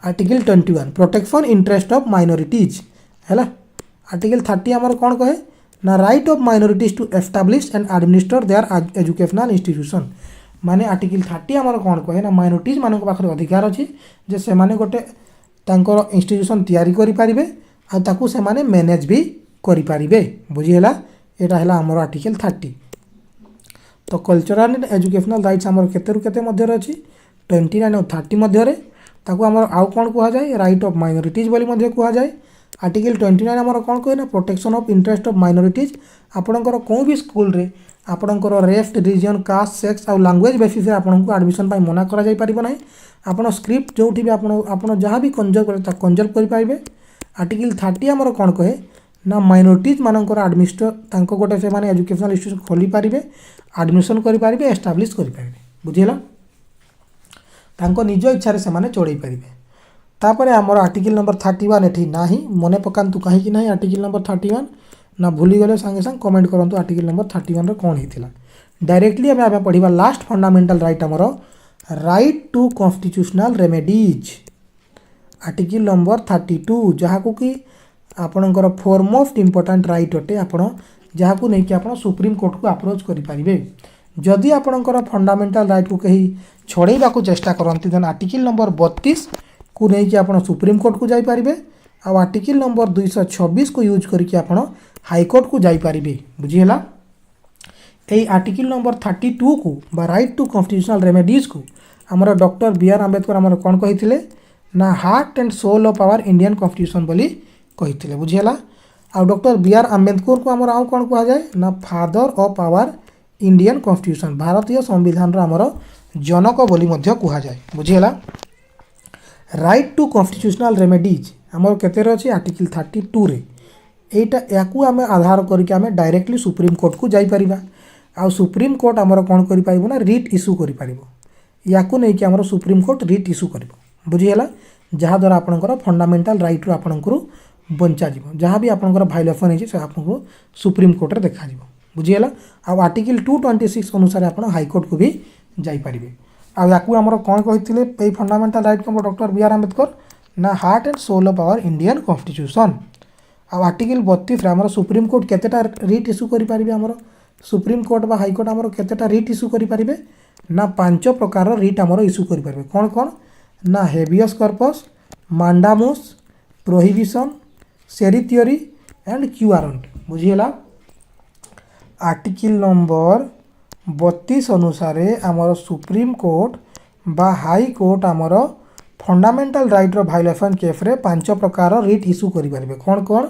article 21 protection interest of minorities है। आर्टिकल 30 आमर कौन कहे ना right of minorities to establish and administer their educational institution माने आर्टिकल 30 आमर कौन कहे ना माइनॉरिटीज मान पाखे अधिकार अच्छी जे से माने गोटे तांकर इंस्टीट्यूशन तैयारी करें आ ताकू से माने मैनेज भी करें बुझीगला। यहाँ है आमर आर्टिकल 30। तो कल्चरल एंड एजुकेशनल राइट्स आमर केते रु केते मध्य अच्छी 29 और 30 मध्य ताकू आमर आउ कौन कहुए राइट ऑफ माइनॉरिटीज बोली मध्य कहुए। आर्टिकल 29 आमर कौन कहे ना protection of interest of minorities आपणकर कौन भी स्कूल रे आपणकर रेस रिलीजन कास्ट सेक्स और लैंग्वेज बेसिस आपको एडमिशन मना करा आपन स्क्रिप्ट जो भी आप जहाँ भी कंजर्व करें। आर्टिकल 30 आमर कौन कहे ना माइनॉरिटीज मानकर एडमिनिस्टर गोटे से माने एजुकेशनल इंस्टीट्यूशन खोली पारे एडमिशन करें एस्टाब्लिश करें बुझीगला तांको निज इच्छा से माने चढ़ई पारे। तापर आमर आर्टिकल नंबर 31 एठी नाही मने पकांतु कहीं ना आर्टिकल नंबर 31 ना भूली गले सांगे सांग कमेंट करंतु आर्टिकल नंबर 31 रे कौन होता डायरेक्टली आम पढ़ा लास्ट फंडामेंटल राइट आमर right to constitutional remedies article number 32 जहाँ को कि आपणकर फोरमोस्ट इम्पोर्टाट राइट अटे आपण जहाँ को लेकिन आप सुप्रीम कोर्ट को अप्रोच करेंगे जदि आपणकर फंडामेंटल राइट को कहीं छड़ेबा को चेष्टा करती देन आर्टिकल नंबर 32 को लेकिन आप सुप्रीम कोर्ट को जापारे आ आर्टिकल नंबर 226 को यूज करके आप हाईकोर्ट को जापारे बुझीगला। यही आर्टिकल नंबर 32 को बा राइट टू कॉन्स्टिट्यूशनल रेमेडीज को आमर डॉक्टर बी आर आंबेडकर आमर कौन कही ना heart and soul of our Indian constitution बोली कही बुझीगला। आ डॉक्टर बी आर आंबेडकर को आमर आउ कौन कहुए ना father of our Indian constitution भारतीय संविधान आमर जनक बोली कहुए बुझीगला। राइट टू कॉन्स्टिट्यूशनल रेमेडीज आमर केते अच्छी आर्टिकल 32 रे एटा याकू आम आधार करके आम डायरेक्टली सुप्रीम कोर्ट को जापर आ सुप्रीम कोर्ट आमर कौन कर ना रिट इश्यू कर याकू नहीं कि आमर सुप्रीम कोर्ट रिट इश्यू कर बुझीगला जहाँद्वारा आपंकर फंडामेंटल राइट रू आपंकर बंचा जहाँ भी आपंकर भाइलेसन होती आपको सुप्रीम कोर्ट रे देखा बुझीगला। आ आर्टिकल 226 अनुसार आप हाईकोर्ट को भी जापारे आपको आमर कौन कही फंडामेंटल राइट को डॉक्टर बी आर आंबेडकर ना heart and soul of our Indian constitution. आ आर्टिकल 32 आमर सुप्रीम कोर्ट केतेटा रिट इश्यू करें आमर सुप्रीम कोर्ट बा हाईकोर्ट आमर केतेटा रिट इश्यू करें ना 5 प्रकार रिट आमर इश्यू करें कौन कौन ना habeas corpus mandamus prohibition certiorari and quo warranto बुझीगला। आर्टिकल नंबर 32 अनुसार आमर सुप्रीम कोर्ट बा हाई कोर्ट आमर फंडामेंटल राइट रो भाइलेसन केस रे 5 प्रकार रिट इश्यू करें कौन कौन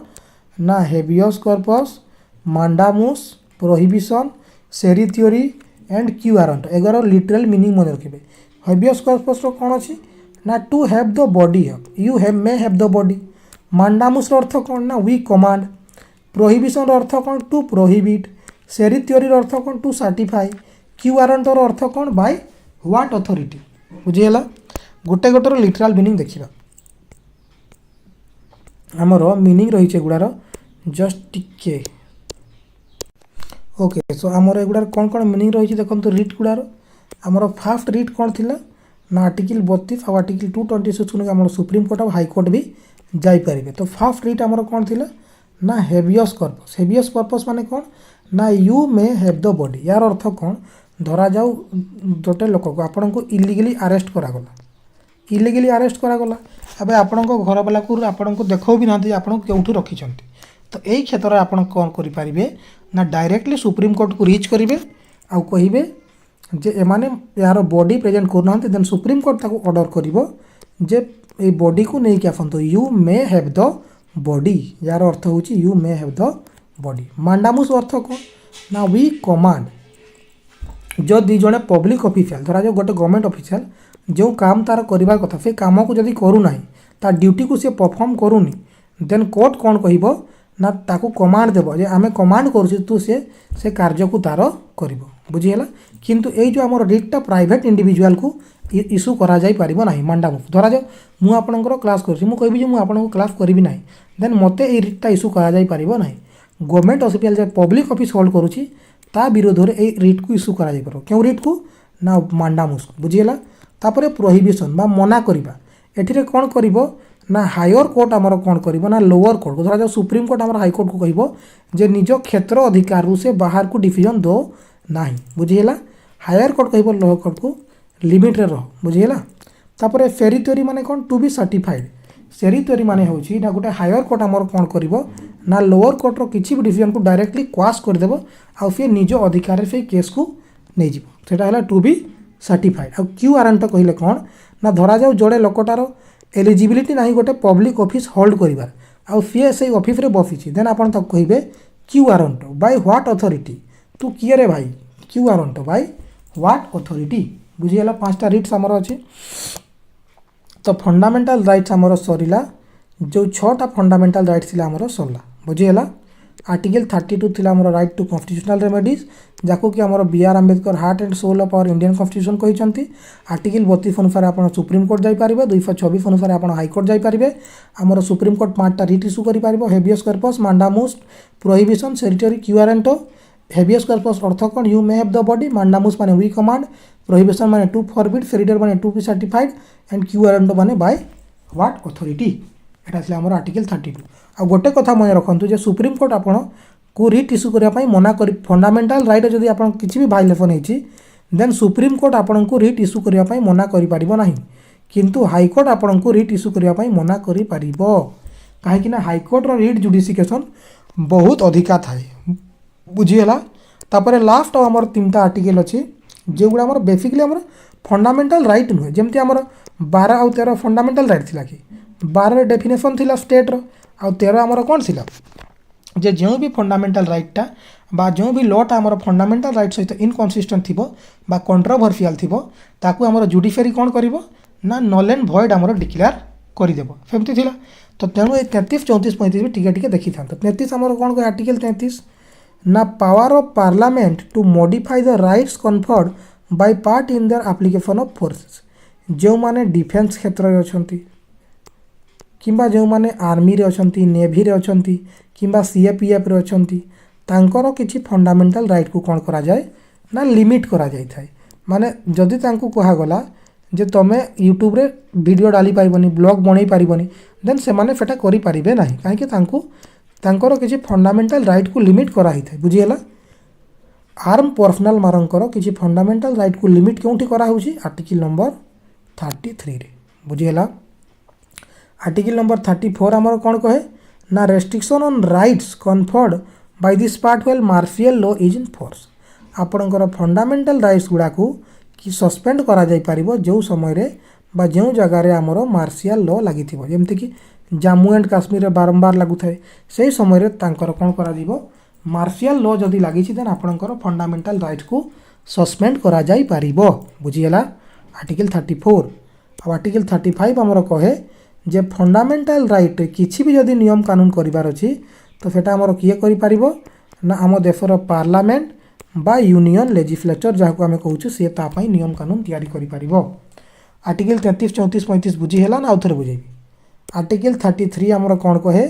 ना habeas corpus mandamus prohibition certiorari and quo warranto एगार लिटरल मीनिंग मन रखिए। हेबियस कॉर्पस रो कौन अच्छी ना to have the body you have may have the body mandamus अर्थ कौन ना वी कमांड प्रोहिबिशन अर्थ कौन टू प्रोहिबिट सेरिथियोरी अर्थ कौन टू सर्टिफाई क्यू वारंट अर्थ कौन बाय व्हाट अथॉरिटी बुझीगला। गोटे गोटर लिटराल मीनिंग देखा आमर मीनिंग रही गुड़ार जस्ट टिके ओके सो आमर एगुड़ार कौन कौन मीनिंग रही देखो रिट गुड़ार आमर फास्ट रिट कौन थी ना आर्टिकल 32 और आर्टिकल 226 को आम सुप्रीम कोर्ट और हाईकोर्ट भी जापारे। तो फास्ट रिट आमर कौन थी ना हेबियस कॉर्पस माने कौन ना you may have the body यार अर्थ कौन धरा जाऊ गोटे लोक को आपन को इलीगली अरेस्ट करागला इलिगली अरेस्ट करागला एबे आपणको घर वाला को आपणको देखो भी ना आपन केउठु रखिछंती तो यही क्षेत्र में आपन कौन करें ना डायरेक्टली सुप्रीम कोर्ट को रिच करेंगे आउ कहे जे एमाने यार बॉडी प्रेजेंट करना देन सुप्रीम कोर्ट ताको ऑर्डर करिवो जे ए बॉडी को नहीं क्या आसतु you may have the body यार अर्थ हूँ you may have the body mandamus अर्थ कौन ना वी कमांड जो दी जड़े पब्लिक ऑफिशियल धरा जो गोटे गवर्नमेंट ऑफिशियल जो काम तार करबार कथा से काम को जदि करूना तार ड्यूटी को सी परफॉर्म करूनी देन कोर्ट कौन कहिबो ना ताकू कमांड देव जे आमे कमांड करूँ तू से कार्य को तार कर बुझीगला किंतु ये जो आम रिटटा प्राइवेट इंडिविजुअल को इश्यू करा जाई परिबो नाही मांडामुस धरा जाओ मु आपनकर क्लास करछि मु कहबी जे मु आपनको क्लास करबी नाही देन मते ए रिटटा इश्यू करा जाई परिबो नाही गवर्नमेंट ऑफिशियल जे पब्लिक ऑफिस होल्ड करूछि ता विरोध रे ए रिट को इश्यू करा जाई परबो क्यों रिट को ना मांडामुस बुझीगला तापरे प्रोहिबिशन बा मना करिबा एठिरे कोन करिवो ना हायर कोर्ट आमर कौन कर ना लोअर कोर्ट को धरा जाओ सुप्रीम कोर्ट आमर हाईकोर्ट को कह जे निज क्षेत्र अधिकार से बाहर को डिसीजन दो ना बुझीगला हायर कोर्ट कह लोअर कोर्ट को लिमिट रे रह बुझीगला तापर फेरी थ्योरी माने कौन टू बी सर्टिफाइड फेरी थ्योरी माने होची ना गोटे हायर कोर्ट आमर कौन कर ना लोअर कोर्ट रो किछि भी डिसीजन को डायरेक्टली क्वाश कर देबो आ फिर निज अधिकार से केस को नहीं जीवो सेटा हला टू बी सर्टिफाइड आ क्यू आरएंट कहले कौन ना धरा जाओ जोड़े लोकटार एलिजिबिलिटी ना गोटे पब्लिक ऑफिस होल्ड करिवार आउ सी से ऑफिस रे बसिछि देन आपन तक कहिबे quo warranto by what authority तू किए रे भाई quo warranto by what authority बुझीगला पांचटा रिट्स हमर अछि तो फंडामेंटल राइट्स हमर सरीला जो 6टा फंडामेंटल राइट्स थिला हमर सरला बुझीगला आर्टिकल 32 थिला हमर राइट टू कॉन्स्टिट्यूशनल रेमेडीज जाको कि हमर B R Ambedkar heart and soul of our Indian constitution कहिसंती आर्टिकल 32 अनुसार आपण सुप्रीम कोर्ट जाई पारिबे 226 अनुसार आपण हाई कोर्ट जाई पारिबे हमर सुप्रीम कोर्ट 5टा रिट इशू करि पारिबो habeas corpus mandamus prohibition certiorari quo warranto habeas corpus अर्थ कोन you may have the body mandamus माने वी कमांड प्रोहिबिशन माने टू फॉरबिड सेरिटर माने to be certified and quo warranto माने बाय व्हाट अथॉरिटी एटा थिला हमर आर्टिकल 32 आ गोटे कथा मन रखंतु जे सुप्रीम कोर्ट आपण को रिट इश्यू करिया पई मना करी फंडामेंटल राइट जदि आपण किछि भी वायलेशन हेछि देन सुप्रीम कोर्ट आपण को रिट इश्यू करिया पई मना करि परिबो नाही किंतु हाई कोर्ट आपण को रिट इश्यू करिया पई मना करि परिबो काहे कि ना हाई कोर्ट रो रिट जुडिसिकेशन बहुत अधिका थाए बुझियला तापरे लास्ट हमर 3टा आर्टिकल अछि जेगुडा हमर बेसिकली हमर फंडामेंटल राइट नुहे जेमति हमर 12 और 13 फंडामेंटल राइट थिला कि 12 डेफिनेशन थिला स्टेट रो आ 13 हमर कोन थिला जे जो भी फंडामेंटल राइटटा बा जो भी लॉटा हमर फंडामेंटल राइट सहित इनकन्सिस्टेंट थिबो बा कंट्रोवर्शियल थिबो ताकू हमर जुडिशियरी कोन करिवो ना नल एंड भॉइड हमर डिक्लेयर करि देबो फेमति थिला तो तेणु 33 34 35 भी टिके टिके देखि थांतो 33 हमर कोन को आर्टिकल 33 ना power of parliament to modify the rights conferred by part in their application of forces जो माने डिफेंस क्षेत्र रे अछंती किंबा जो माने आर्मी रे अछंती नेवी रे अछंती किंबा सीएपीएफ रे अछंती तांकर किछि फंडामेंटल राइट को कोन करा जाय ना लिमिट करा जाय थाय माने जदि तांको कहा गला जे तमे यूट्यूब रे वीडियो डाली पाइबनी ब्लॉग बनै पारिबनी देन से माने फेटा करि पारिबे नाही काहे कि तांको तांकर किछि फंडामेंटल राइट को लिमिट करा ही थाय बुझियला आर्म पर्सनल मारंकर किछि फंडामेंटल राइट को लिमिट केउठी करा होछि आर्टिकल नंबर 33 रे बुझियला आर्टिकल नंबर 34 हमर कोन कहे ना restriction on rights conferred by this part whale martial law is in force आपणकर फंडामेंटल राइट्स गुडा को कि सस्पेंड करा जाय परिबो जो समय रे बा जो जगह रे हमरो मार्शियल लॉ लागिथिबो जेमति कि जम्मू एंड काश्मीर रे बारंबार लागु थाए सेही समय रे तांकर कोन करा दिबो मार्शियल लॉ जदि लागिछि देन आपणकर फंडामेंटल राइट को सस्पेंड करा जाय परिबो बुझियला आर्टिकल 34 आ आर्टिकल 35 हमरो कहे जे फंडामेंटल राइट किछि भी जदि नियम कानून करिवार अछि तो सेटा हमरो किए करि परिबो ना हम देशर पार्लियामेंट बा यूनियन लेजिस्लेचर जाको आमे कहूछु से ता पई नियम कानून तयारी करि परिबो आर्टिकल 33 34 35 बुझी हैला ना आउथरे बुझेबी आर्टिकल 33 हमरो कोन कहे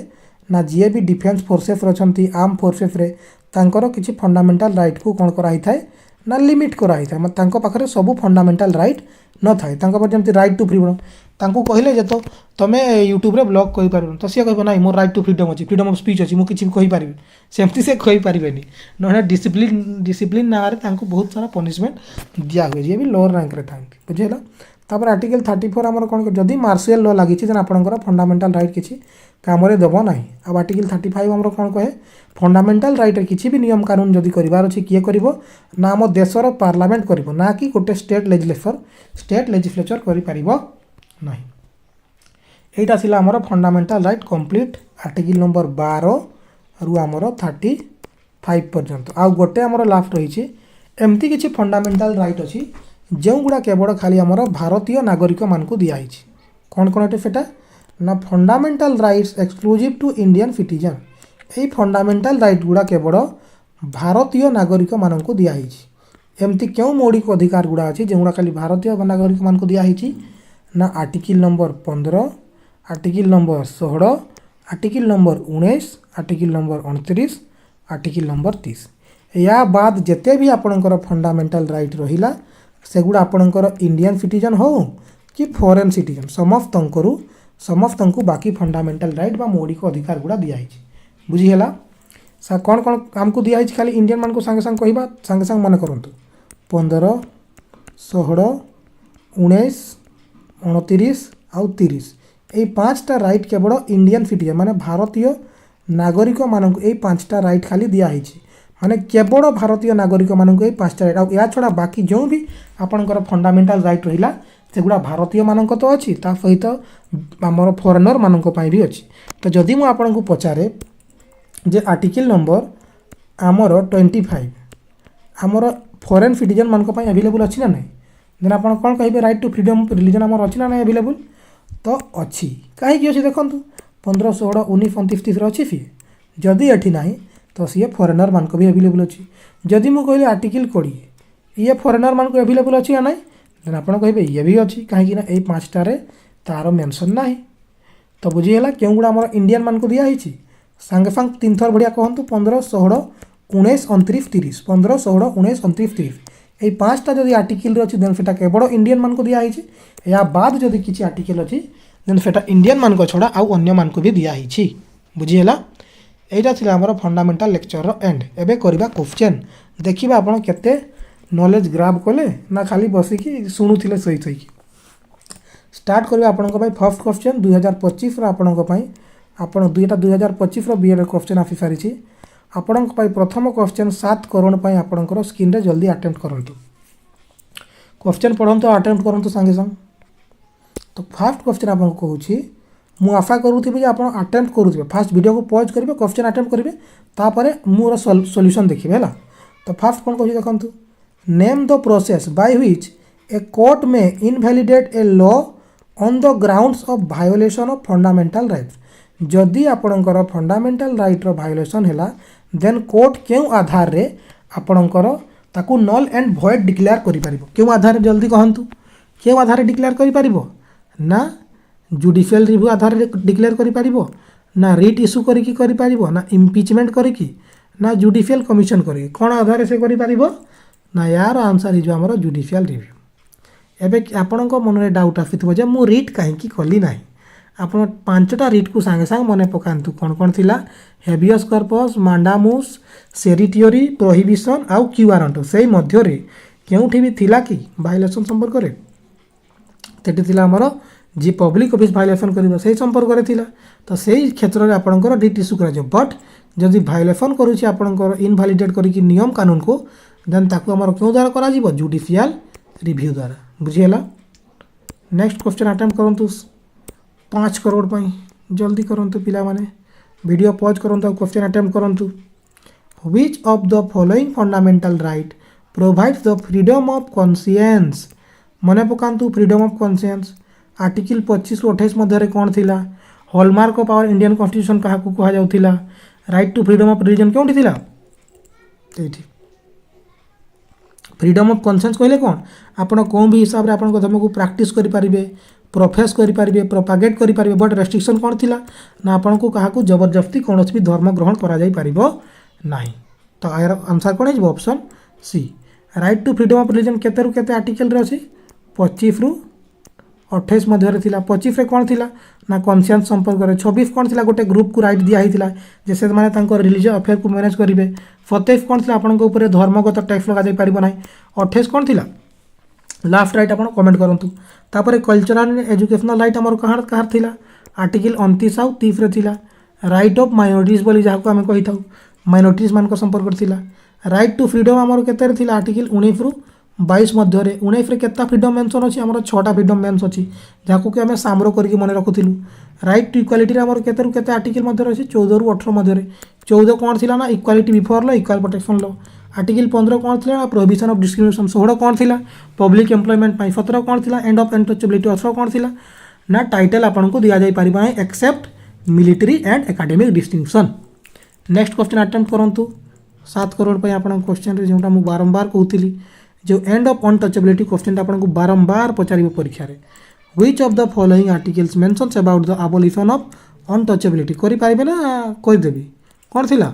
ना जे भी डिफेंस फोर्सेस रछंती आर्म फोर्सेस रे तांकर किछि फंडामेंटल राइट को कोन कराई थाए ना लिमिट कराई थाए मतलब तांको पाखरे सब फंडामेंटल राइट न थाए तांको पर जेमति राइट टू फ्रीडम तांको कहले जे तो तमे यूट्यूब रे ब्लॉग कहि पारबो तो से कहबो नाही मोर राइट टू फ्रीडम अछि फ्रीडम ऑफ स्पीच अछि मु किछि कहि पारिबे सेमति से कहि पारिबेनी नहे डिसिप्लिन ना रे तांको बहुत सारा पनिशमेंट दिया होय जे भी लोअर रैंक रे थांती बुझेला तापर आर्टिकल 34 आमर कौन जदि मार्शियल लॉ लगी आपंकर फंडामेंटाल राइट किसी काम देव ना। अब आर्टिकल 35 आमर कौन कहे फंडामेंटाल राइट किसी भी नियम कानून जदि करार अच्छी किए कर ना आम देशर पार्लियामेंट कर ना कि गोटे स्टेट लेजिस्लेचर कर ना। यहाँ था आमर fundamental right complete article number 12 रु आमर 35 पर्यंत। आउ गोटे आमर लास्ट रही एमती किसी फंडामेंटाल राइट अच्छी जो गुड़ा केवल खाली आमर भारतीय नागरिक मानक दिखाई कौन कौन अटे सेटा ना fundamental rights exclusive to Indian citizen. यही फंडामेंटाल राइट गुड़ा केवल भारतीय नागरिक मानक दिखाई एमती क्यों मौलिक अधिकार गुड़ा अच्छी जो गुड़ा खाली भारतीय नागरिक मानक दिखाई ना article number 15 article number 16 article number 19 article number 29 article number 30 या बाद जिते भी आपणकर फंडामेंटाल राइट रहिला सेगुड़ा आपणकर इंडियन सिटीजन हो कि फॉरेन सिटीजन समस्त बाकी फंडामेंटाल राइट बा मौलिक अधिकार गुड़ा दिखाई बुझीगला। कौन कौन आमको दिखाई खाली इंडियन मान को सांगे सांग कहवा सांगे सांग मन करूँ 15 16 19 29 आउ 30 यही 5टा राइट केवल इंडियन सिटीजन माने भारतीय नागरिक मानक यही 5टा राइट खाली दिखाई माने केवल भारतीय नागरिक मानक यही 5टा राइट आउ या छड़ा बाकी जो भी आपणकर फंडामेंटाल राइट रहिला सेगुड़ा भारतीय मानक तो अच्छी ता सहित आमर फॉरेनर मानक भी अच्छी। तो जदि मु आपन को पचारे जे आर्टिकल नंबर आमर 25 आमर फॉरेन सिटीजन मानक पई अवेलेबल अच्छी ना नहीं देन आपन कौन कहिबे right to freedom of religion आमर अच्छी ना नहीं अवेलेबल तो अच्छी कहीं अच्छी देखो 15 16 19 29 30 अच्छी सी जदि एठी नहीं तो सी फॉरेनर मानक भी अवेलेबल अच्छी। जदि मु कहली आर्टिकल 20 ये फॉरेनर मानक अवेलेबल अच्छी ना नहीं देन आपन कहिबे ये भी अच्छी कहीं यही 5टारे तार मेंशन ना तो बुझीगला क्यों गुड़ा आमर इंडियन मानक दिखाई सांगे सांग 3 थर बढ़िया कहतु 15 16 19 29 30 15 16 19 29 30 यही 5टा जदि आर्टिकल अच्छी देन सेटा केवल इंडियन मानक दिखाई या बाद जदि किसी आर्टिकल अच्छी देन सेटा इंडियन मानक छड़ा आउ अन्य मानक भी दिखाई बुझीगला। यहाँ थी आमर फंडामेंटाल लेक्चर एंड एबे करबा क्वेश्चन देखिए आपन केते नॉलेज ग्राब कले ना खाली बसिकी शुणुले सही सही स्टार्ट करबा आपन फर्स्ट क्वेश्चन 2025 आपन आपण 2025 बीएड क्वेश्चन आसी सारी आपण प्रथम क्वेश्चन 7 करोड़ आपंकर स्क्रीन रे जल्दी अटेम्प्ट करंतु क्वेश्चन पढ़ंतु अटेम्प्ट करंतु संगे संग। तो फर्स्ट क्वेश्चन आपन कहूची मु आशा करूथि आप अटेम्प्ट करूथे फास्ट वीडियो को पॉज करेंगे क्वेश्चन अटेम्प्ट करेंगे तापर मोर सॉल्यूशन देखिए है। तो फास्ट कौन कहूँ देखो name the process by which a court may invalidate a law on the grounds of violation of fundamental rights. जदि आपणकर फंडामेंटल राइट्र वायोलेशन है देन कोर्ट क्यों आधार रे आपणकर ताकू नल एंड भॉइड डिक्लेयर करि परिबो क्यों आधार जल्दी कहतु क्यों आधार डिक्लेयर करि परिबो ना जुडिशियल रिव्यू आधार डिक्लेयर करि परिबो ना रिट इश्यू करिकी करि परिबो ना इम्पिचमेंट करिकी ना जुडिशियल कमिशन करिकी कौन आधार से करि परिबो ना यार आंसर हिजो हमर जुडिशियल रिव्यू। एबे आपणक मन में डाउट आसीथिबो जे मु रिट काहेकि कली नाही आपण 5टा रिट को सांगे सांग मने पकांतु कौन कौन थिला हेबियस कॉर्पस मांडामुस सेरिटियोरी प्रोहिबिशन आउ क्यूआरंट से मध्य रे केउठी भी थिला कि वायलेशन संपर्क रे तेटी थिला हमर जी पब्लिक ऑफिस वायलेशन करिबो से संपर्क रे थिला। तो सेही क्षेत्र रे आपणकर रिट इश्यू करा जो बट जदि वायलेशन करूछि आपणकर इनवैलिडेट करिकि नियम कानून को देन ताकू हमर क्यों द्वारा करा जीवो जुडिशियल रिव्यू द्वारा बुझिएला। नेक्स्ट क्वेश्चन अटेम्प्ट करंतु 5 करोड़ पई जल्दी करंतु पिला माने वीडियो पॉज करंतु क्वेश्चन अटेम्प्ट करंतु। Which of the following fundamental right provides the freedom of conscience मने पकांतु फ्रीडम ऑफ कॉन्शियंस आर्टिकल 25 रु 28 मध्य कौन थिला hallmark of our Indian constitution क्या कह जाउथिला right to freedom of religion क्यों थिला एठी फ्रीडम ऑफ कॉन्शियंस कहले कौन आपण कौन भी हिसाब रे आपण धर्म को प्रैक्टिस करि परिबे प्रोफेस करि परिबे प्रोपागेट करि परिबे बट रेस्ट्रिक्शन कौन थिला ना आपण को कहा जबरदस्ती कौन भी धर्म ग्रहण करा जाई परिबो नाही। तो आयर आंसर कौन है option C right to freedom of religion केते रु केते आर्टिकल रे अछि 25 रु 28 मध्य थिला 25 रे कौन थिला ना कॉन्शियंस संपर्क रे 26 कौन थिला गोटे ग्रुप को राइट दिया हिथिला जे से माने तांको रिलीजियस अफेयर को मैनेज करिवे 27 कौन थिला आपन को ऊपर धर्मगत टैक्स लगा जाई परिबो नाही 28 कौन थिला लास्ट राइट आप कमेंट करूँ। तापर कल्चरल एजुकेशनल राइट आमर कहाँ कहाँ थिला आर्टिकल 29 आउ 30 रे थिला। राइट ऑफ माइनॉरिटीज बोली जहाँ को आम कही था माइनॉरिटीज मान संपर्क थिला। राइट टू फ्रीडम आमर केते थिला आर्टिकल 19 रु 22 मध्य 19 रे केता फ्रीडम मेंशन अछि आमर 6टा फ्रीडम मेंशन अछि जहाँ को आम सामरो करके मन रखुथिलु। राइट टू इक्वालिटी आमर केते रु केते आर्टिकल मध्य अछि 14 रु 18 मध्य 14 कौन थिला ना equality before law equal protection law. Article 15 कौन थिला प्रोहिबिशन ऑफ डिस्क्रिमिनेशन 16 कौन थिला पब्लिक एम्प्लॉयमेंट 17 कौन थिला एंड ऑफ अनटचेबिलिटी 18 कौन थिला ना टाइटल आपन को दिया जाई परिबा है except military and academic distinction. Next question attempt करंतु 7 करोड़ पे आपन क्वेश्चन रे जोटा मु बारंबार कहूतिली जो एंड ऑफ अनटचेबिलिटी क्वेश्चन आपन को बारंबार पचारिबो परीक्षा रे which of the following articles mentions about the abolition of untouchability करि पारिबे ना कहि देबी कोन थिला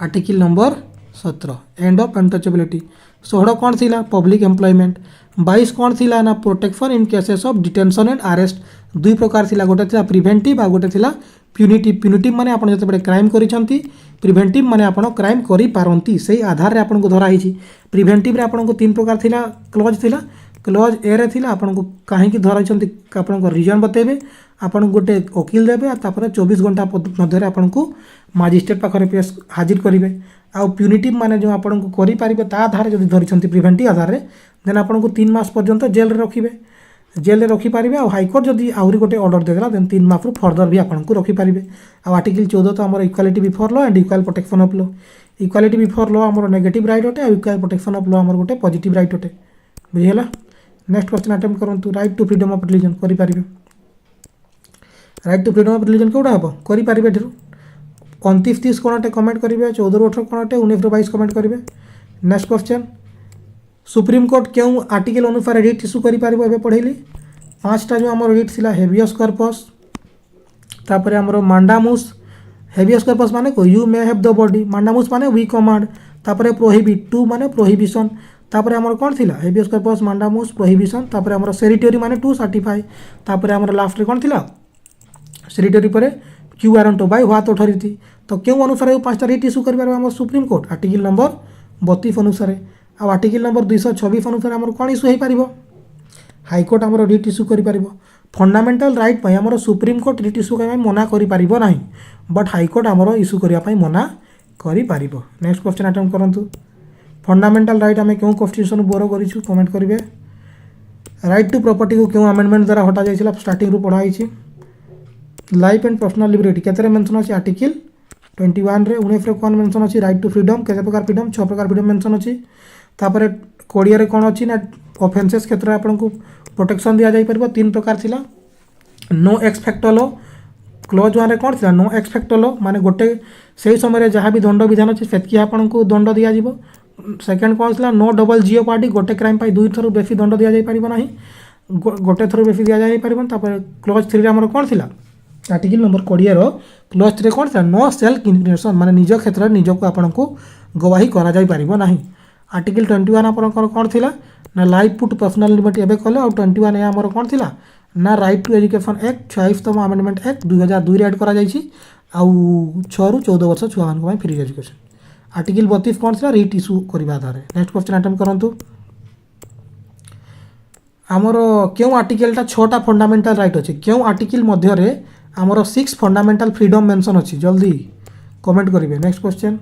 article number 17 and of untouchability. 16 कौन थिला पब्लिक एम्प्लॉयमेंट। 22 कौन थिला ना protection in cases of detention and arrest दुई प्रकार थिला गोटे थिला प्रिवेंटिव आ गोटे थिला प्यूनिटिव। प्यूनिटिव माने आपण जते बडे क्राइम करिसंती प्रिवेंटिव माने आपण क्राइम करि पारंती सेही आधार रे आपण को धरा हिची। प्रिवेंटिव रे आपण को तीन प्रकार थिला क्लॉज थिला क्लॉज ए रे थिला आपण को काहे की धराइसंती आपण को रीजन बतेबे आपण गोटे वकील देबे आ तापर 24 घंटा मध्य रे आपण को मजिस्ट्रेट पाखरे पेश हाजिर करिवे। आ प्यूनिटिव माने जो आपण को करि पारिबे ता आधार जदि धरिसंती प्रिवेंटिव आधार रे देन आपण को 3 मास पर्यंत जेल रे रखिबे जेल रे रखि पारिबे। आ हाईकोर्ट जदि आउरी गोटे ऑर्डर देला देन 3 मास रु फर्दर भी आपण को रखि पारिबे। आ आर्टिकल 14 तो हमर equality before law and equal protection of law. Equality before law हमर नेगेटिव राइट होटे आ इक्वल प्रोटेक्शन ऑफ लॉ हमर गोटे पॉजिटिव राइट होटे बुझियला। नेक्स्ट क्वेश्चन अटेम्प्ट करंतु right to freedom of religion करि पारिबे right to freedom of religion कोडा हबो करि पारिबे ठिरु 29 30 कोनटे कमेंट करिवे 14 रु 18 कोनटे 19 रु 22 कमेंट करिवे। नेक्स्ट क्वेश्चन सुप्रीम कोर्ट क्यों आर्टिकल अनुसार रिट इश्यू करि पारिबो एबे पढैली 5टा जो हमर रिट थिला हेवियस कॉर्पस तापर हमर मांडामुस हेवियस कॉर्पस माने को you may have the body mandamus माने वी कमांड तापर प्रोहिबिट टू माने प्रोहिबिशन तापर हमर कोन थिला हेवियस कॉर्पस मांडामुस प्रोहिबिशन तापर हमर सेरिटरी माने टू सर्टिफाई तापर हमर लास्ट रे कोन थिला सेरिटरी परे Q warranto by what authority तो क्यों अनुसार 5टा रिट इश्यू कर हम सुप्रीम कोर्ट आर्टिकल नंबर 32 अनुसार आ आर्टिकल नंबर 226 अनुसार हमर कोन इश्यू हे पारिबो हाईकोर्ट हमर रिट इश्यू करि पारिबो। फंडामेंटल राइट पय हमर सुप्रीम कोर्ट रिट इश्यू करबा मना करि पारिबो नाही बट हाईकोर्ट हमर इश्यू करिया पय मना करि पारिबो। नेक्स्ट क्वेश्चन अटेम्प्ट करंतु फंडामेंटल राइट हमें क्यों कॉन्स्टिट्यूशन बोरो करिछु कमेंट करिवे। राइट टू प्रॉपर्टी को क्यों अमेंडमेंट द्वारा हटा जाइछला स्टार्टिंग रु पढा आइछि। लाइफ एंड पर्सनल लिबर्टी केतरे मेंशन अछि आर्टिकल 21 रे 19 रे कोन मेंशन अछि राइट टू फ्रीडम केते प्रकार फ्रीडम 6 प्रकार फ्रीडम मेंशन अछि। तापर कोडिया रे कोन अछि ना ऑफेंसेस क्षेत्र आपन को प्रोटेक्शन दिया जाई परबो 3 प्रकार थिला नो एक्स फैक्टर लॉ क्लॉज 1 रे कोन थिला नो एक्स फैक्टर लॉ माने गोटे सेही समय रे जहां भी दंड विधान अछि सेतकी आपन को दंड दिया जिवो। सेकंड कोन थिला नो डबल जियो पार्टी गोटे क्राइम पाई दुई थरो बेसी दंड दिया जाई परबो नाही गोटे थरो बेसी दिया जाई परबो। तापर क्लॉज 3 रे हमर कोन थिला आर्टिकल नंबर 20 रो क्लॉज 3 कोन थिला नो सेल्फ इंक्रिमिनेशन माने निज क्षेत्र निज को आपन को गवाही करा जाई परबो नाही। आर्टिकल 21 आपन कोन थिला ना लाइफ पुट पर्सनल लिबर्टी एबे कहले और 21 ए हमर कोन थिला ना राइट टू एजुकेशन एक्ट 26तम अमेंडमेंट एक्ट 2002 रे ऐड करा जाईछि आ 6 रु 14 वर्ष छुआ मान को फ्री एजुकेशन। आर्टिकल 32 कोन थिला रिट इश्यू करबा आधार। नेक्स्ट क्वेश्चन अटेम्प्ट करंतु हमर क्यों आर्टिकल ता 6टा फंडामेंटल राइट अछि क्यों आर्टिकल मध्य रे हमर 6 फंडामेंटल फ्रीडम मेंशन अछि जल्दी कमेंट करिवे। Next question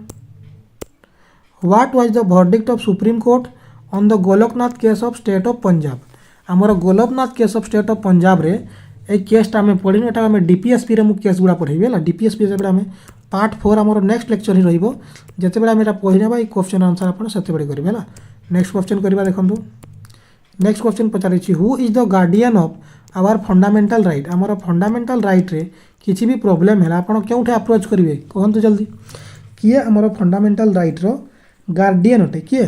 what was the verdict of supreme court on the Golaknath case of state of Punjab. हमर Golaknath case of state of Punjab रे ए केस हमें पढ़िन एटा हमें डीपीएसपी रे मु केस गुडा पढ़ेबे ला डीपीएसपी से हमें पार्ट 4 हमर नेक्स्ट लेक्चर ही रहइबो जते बेला हम एटा पढ़िनेबा ई क्वेश्चन आंसर आपण सते बडे करिवे ला। नेक्स्ट क्वेश्चन करबा देखंतु नेक्स्ट क्वेश्चन पचारै छी who is the guardian of our fundamental right. हमर फंडामेंटल राइट रे किछि भी प्रॉब्लम हैला आपण केउठे अप्रोच करिवे कहंतु जल्दी किए हमर फंडामेंटल राइट रो गार्डियन होते किए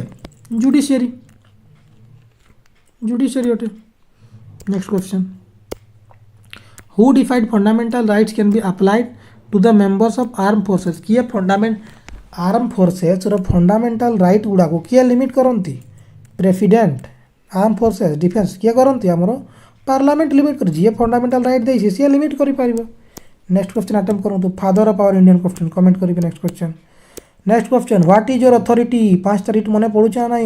जुडिशियरी होते। Next question who defined fundamental rights can be applied to the members of arm forces किए फंडामेंट आर्म फोर्सेस रो फंडामेंटल राइट गुडा को किए लिमिट करंती प्रेसिडेंट आर्म फोर्सेस डिफेंस किए करंती हमरो पार्लियामेंट लिमिट कर जे फंडामेंटल राइट देछि से लिमिट करि पारिबो। नेक्स्ट क्वेश्चन अटेम्प्ट करंतु father of our Indian question comment करिवे। Next question next question what is your authority 5 मन पड़ुचा ना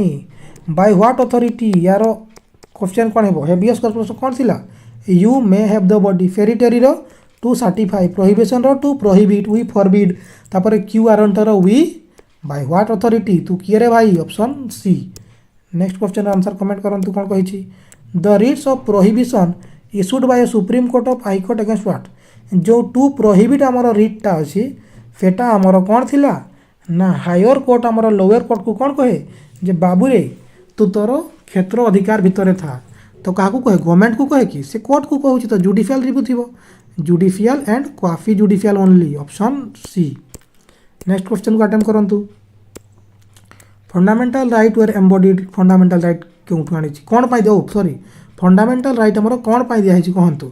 बाय व्हाट अथॉरिटी यार क्वेश्चन कौन है हेवियस प्रश्न कौन थिला you may have the body फेरिटेरी रो टू सर्टिफाई प्रोहिबिशन रो टू प्रोहिबिट वी फॉरबिड तापर क्यू आरंटर वी बाय व्हाट अथॉरिटी तू किए रे भाई option C next question answer comment करंतु कौन कहिछि the writs of prohibition issued by supreme court of high court against what जो टू प्रोहिबिट आमर रिटटा अछि सेटा आमर कौन थिला ना हायर कोर्ट आमर लोअर कोर्ट को कौन कहे जे बाबू रे तू तोर क्षेत्र अधिकार भितर था तो क्या कहे गवर्नमेंट को कहे कि से कोर्ट को कहूँ तो जुडिशियल रिव्यू थी judicial and quasi judicial only option C next question को अटेम्प्ट करंतु fundamental right were embodied fundamental right क्यों आनी कौन पाई दो सॉरी फंडामेंटल राइट आमर कौन पाई दिया कहतु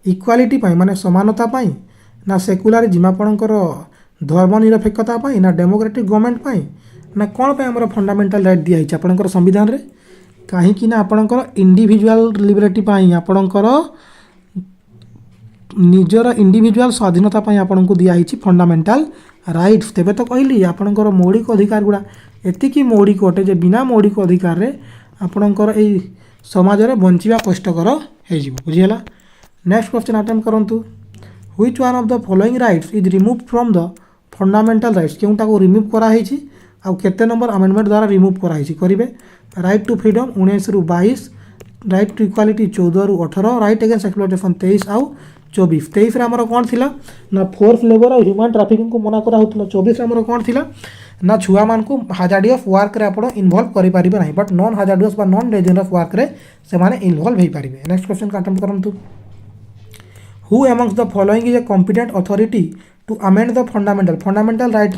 इक्वालिटी पाई माने समानता पाई ना सेकुलारिज्म आपणकर धर्मनिरपेक्षता पाई ना डेमोक्रेटिक गवर्नमेंट पाई ना कौन पाई आमर फंडामेंटल राइट दिया आपणकर संविधान रे कहीं ना आपणकर इंडिविजुअल लिबर्टी पाई आपणकर निजर इंडिविजुअल स्वाधीनता पाई आपन को दिया हिची फंडामेंटल राइट्स तेबे तो कहली आपणकर मौलिक अधिकार गुड़ा एतिकी मौलिक अटे जे बिना मौलिक अधिकार रे आपणकर ए समाज रे बंचिबा कष्टकर हे जिवो बुझियला नेक्स्ट क्वेश्चन अटेम्प्ट करंतु which one of the following rights is removed from the fundamental rights केउटा को रिमूव करा हिची आ केते नंबर अमेंडमेंट द्वारा रिमूव करा हिची करिवे राइट टू फ्रीडम 19 रु 22 राइट टू इक्वालिटी 14 रु 18 राइट अगेंस्ट एक्सप्लॉयटेशन 23 आउ 24 रे हमर कोन थिला ना फोर्स लेबर और ह्यूमन ट्रैफिकिंग को मना करा होतलो 24 रे हमर कोन थिला ना छुआ मान को हाजार्डियस वर्क रे आपण इन्वॉल्व करि परिबे नाही बट नॉन हाजार्डियस बा नॉन डेंजरस वर्क रे से माने इन्वॉल्व हे परिबे नेक्स्ट क्वेश्चन का अटेम्प्ट करंतु who amongst the following is a competent authority to amend the fundamental right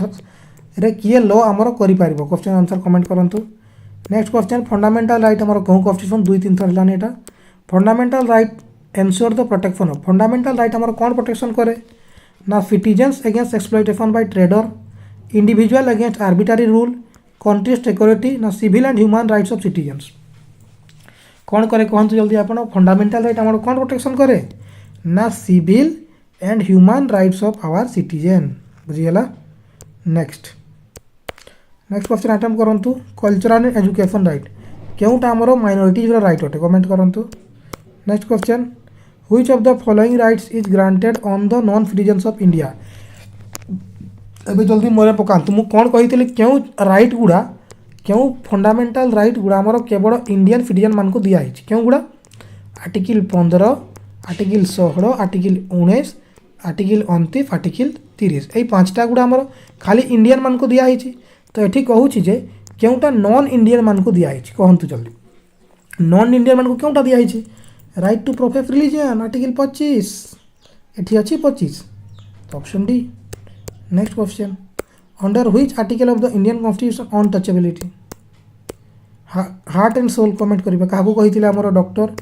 रे किए लॉ हमर करि परिबो क्वेश्चन आंसर कमेंट करंतु नेक्स्ट क्वेश्चन फंडामेंटल राइट हमर कहू कॉन्स्टिट्यूशन 2-3 थर लाने एटा fundamental right ensure the protection of fundamental right हमर कौन प्रोटेक्शन करे ना citizens against exploitation by trader individual against arbitrary rule country security ना civil and human rights of citizens कौन करे कहतु जल्दी आपण फंडामेंटल राइट हमर कौन प्रोटेक्शन करे ना civil and human rights of our citizen बुझियला नेक्स्ट क्वेश्चन अटेम्प्ट करंतु कल्चरल एंड एजुकेशन राइट केउटा हमर माइनॉरिटीज रो राइट अटे कमेंट करंतु next question which of the following rights is granted on the non citizens of India एबे जल्दी मोरे पकांतु मु कोन कहितले केउ राइट गुडा केउ फंडामेंटल राइट गुडा हमर केवल इंडियन सिटीजन मान को दिया हिच केउ गुडा article 15 article 16 article 19 article 29 article 30 एई पांचटा गुडा हमर खाली इंडियन मान को दिया हिच तो एठी कहू छी जे केउटा नॉन इंडियन मान को दिया हिच कहंतु जल्दी नॉन इंडियन मान को केउटा दिया हिच right to profess religion article 25 एठी अछि 25 तो option D next question under which article of the Indian constitution on touchability heart and soul comment करिबा काहको कहिथिले हमर डॉक्टर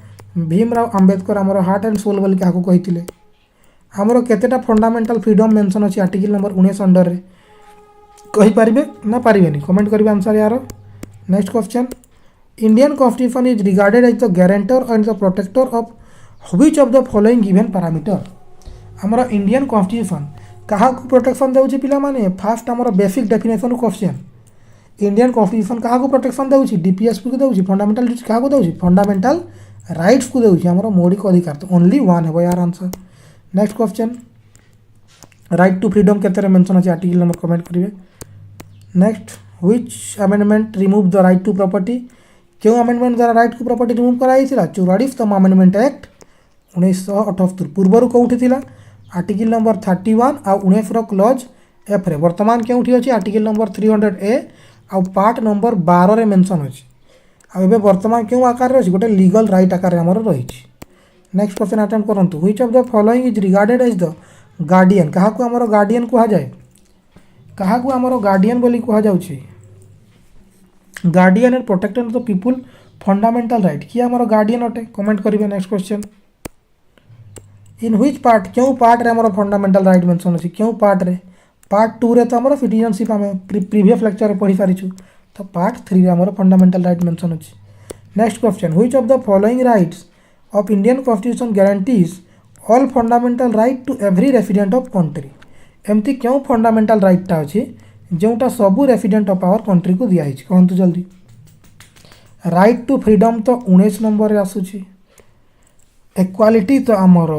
भीमराव अंबेडकर हमर हार्ट एंड सोल बोली काहको कहिथिले हमर केतेटा फंडामेंटल फ्रीडम मेंशन अछि आर्टिकल नंबर 19 अंडर रे कहि पारिबे ना पारिबेनी कमेंट करिबे आंसर यार next question Indian constitution is regarded as the guarantor and the protector of which of the following given parameter हमर इंडियन कॉन्स्टिट्यूशन कहा को प्रोटेक्शन देउछि पिला माने फास्ट हमर basic definition question Indian constitution कहा को प्रोटेक्शन देउछि डीपीएसपी को देउछि फंडामेंटल राइट्स कहा को देउछि फंडामेंटल राइट्स को देउछि हमर मौलिक अधिकार तो ओनली वन है यार answer next question right to freedom केते रे मेंशन अछि आर्टिकल नंबर कमेंट करिवे next which amendment remove the right to property क्यों अमेंडमेंट द्वारा राइट टू प्रॉपर्टी रिमूव कराइथिला 44तम अमेंडमेंट एक्ट 1978 पूर्वरु कोउठी थिला आर्टिकल नंबर 31 आ 19 रो क्लॉज एफ रे वर्तमान केउठी अछि आर्टिकल नंबर 300 ए आ पार्ट नंबर 12 रे मेंशन अछि आ एबे वर्तमान केउ आकार रे अछि गोटे लीगल राइट आकार रे हमर रहिछि नेक्स्ट क्वेश्चन अटेम्प्ट करंतु which of the following is regarded as the guardian कहा को हमर गार्डियन कुहा जाय कहा को हमर गार्डियन बोली कुहा जाउछि guardian and protector of the people fundamental right कि हमर गार्डियन अटे कमेंट करिवे next question in which part क्यों पार्ट रे हमर फंडामेंटल राइट मेंशन अछि क्यों पार्ट रे पार्ट 2 रे तो हमर सिटीजनशिप हमें प्रीवियस लेक्चर रे पढी सारिछु तो पार्ट 3 रे हमर फंडामेंटल राइट मेंशन अछि next question which of the following rights of Indian constitution guarantees all fundamental right to every resident of country एमती क्यों फंडामेंटल राइट टा अछि जोटा सबू रेसिडेंट ऑफ आवर कंट्री को दिया कहतु जल्दी। राइट टू फ्रीडम तो 19 नंबर आसूची। इक्वालिटी तो आमर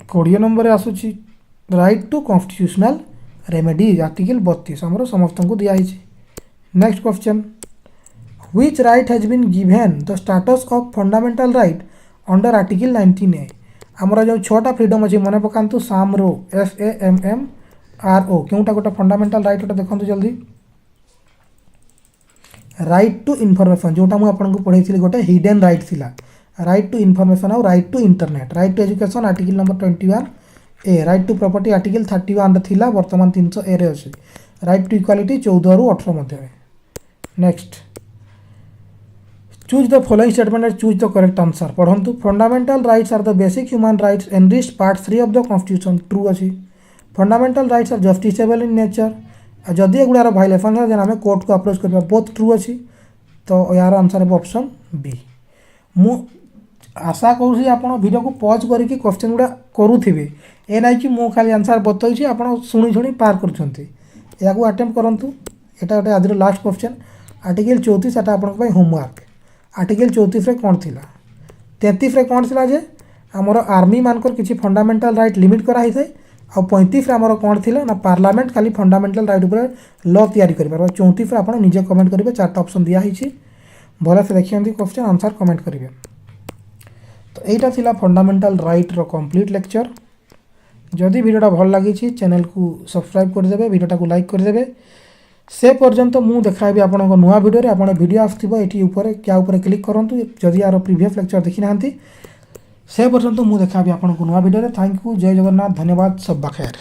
20 नंबर आसूची। Right to constitutional remedies article 32 आमर समस्त को दिया। Next question, which right has been given the status of fundamental right under article 19A। आमर जो 6टा फ्रीडम अच्छी मन पकातु सामरो SAMMRO क्योंटा गोटे फंडामेंटल राइट गोटे देखो जल्दी। राइट टू इनफॉरमेशन जोटा मुझे आपको पढ़ाई गोटे हिडन राइट थिला। राइट टू इनफॉरमेशन और right to internet. Right to education article number 21A। Right to property article 31 थिला वर्तमान 300A रे अछि। राइट टू इक्वालिटी 14 रु 18 मध्य में। Next, choose the following statement and choose the correct answer. पढ़ंतु fundamental rights are the basic human rights enriched part 3 of the constitution. True अछि। Fundamental rights are justiciable in nature. जदि एगुड़ार violation है आम court को approach करवा both true अच्छी। तो यार आंसर है ऑप्शन बी। मु आशा करूँ आप वीडियो को पॉज करके क्वेश्चन गुड़ा करुवे ए ना कि मु खाली आंसर बतई आप शुणी शुणी पार कर अटेम्प्ट करूँ। यहाँ गोटे आज लास्ट क्वेश्चन आर्टिकल 34 एटा आपन होमवर्क। आर्टिकल 34 कौन थी 33 कौन थी जे आमर आर्मी मानकर किसी फंडामेंटल राइट लिमिट कराई थाए। आ 35 आमर कौन थी ना पार्लियामेंट खाली फंडामेंटल राइट उपर लॉ तैयारी कर। 34 आप निजे कमेंट करेंगे। 4टा ऑप्शन दिखाई भल से देखिए क्वेश्चन आंसर कमेंट करेंगे। तो यहाँ थिला फंडामेंटल राइट रो कंप्लीट लेक्चर। जदि वीडियोटा भल लगी चैनल को सब्सक्राइब करदे, वीडियोटा को लाइक करदे। से पर्यंत मु देखाबी आपण नुआ वीडियो रे। आपण वीडियो आसथिबो एठी ऊपर क्या ऊपर क्लिक करंतु जदि यार प्रीवियस लेक्चर देखि नाहंती। से पर्यंत मु देखाबी आपण नुआ वीडियो रे। थैंक यू, जय जगन्नाथ, धन्यवाद, सब बखैर।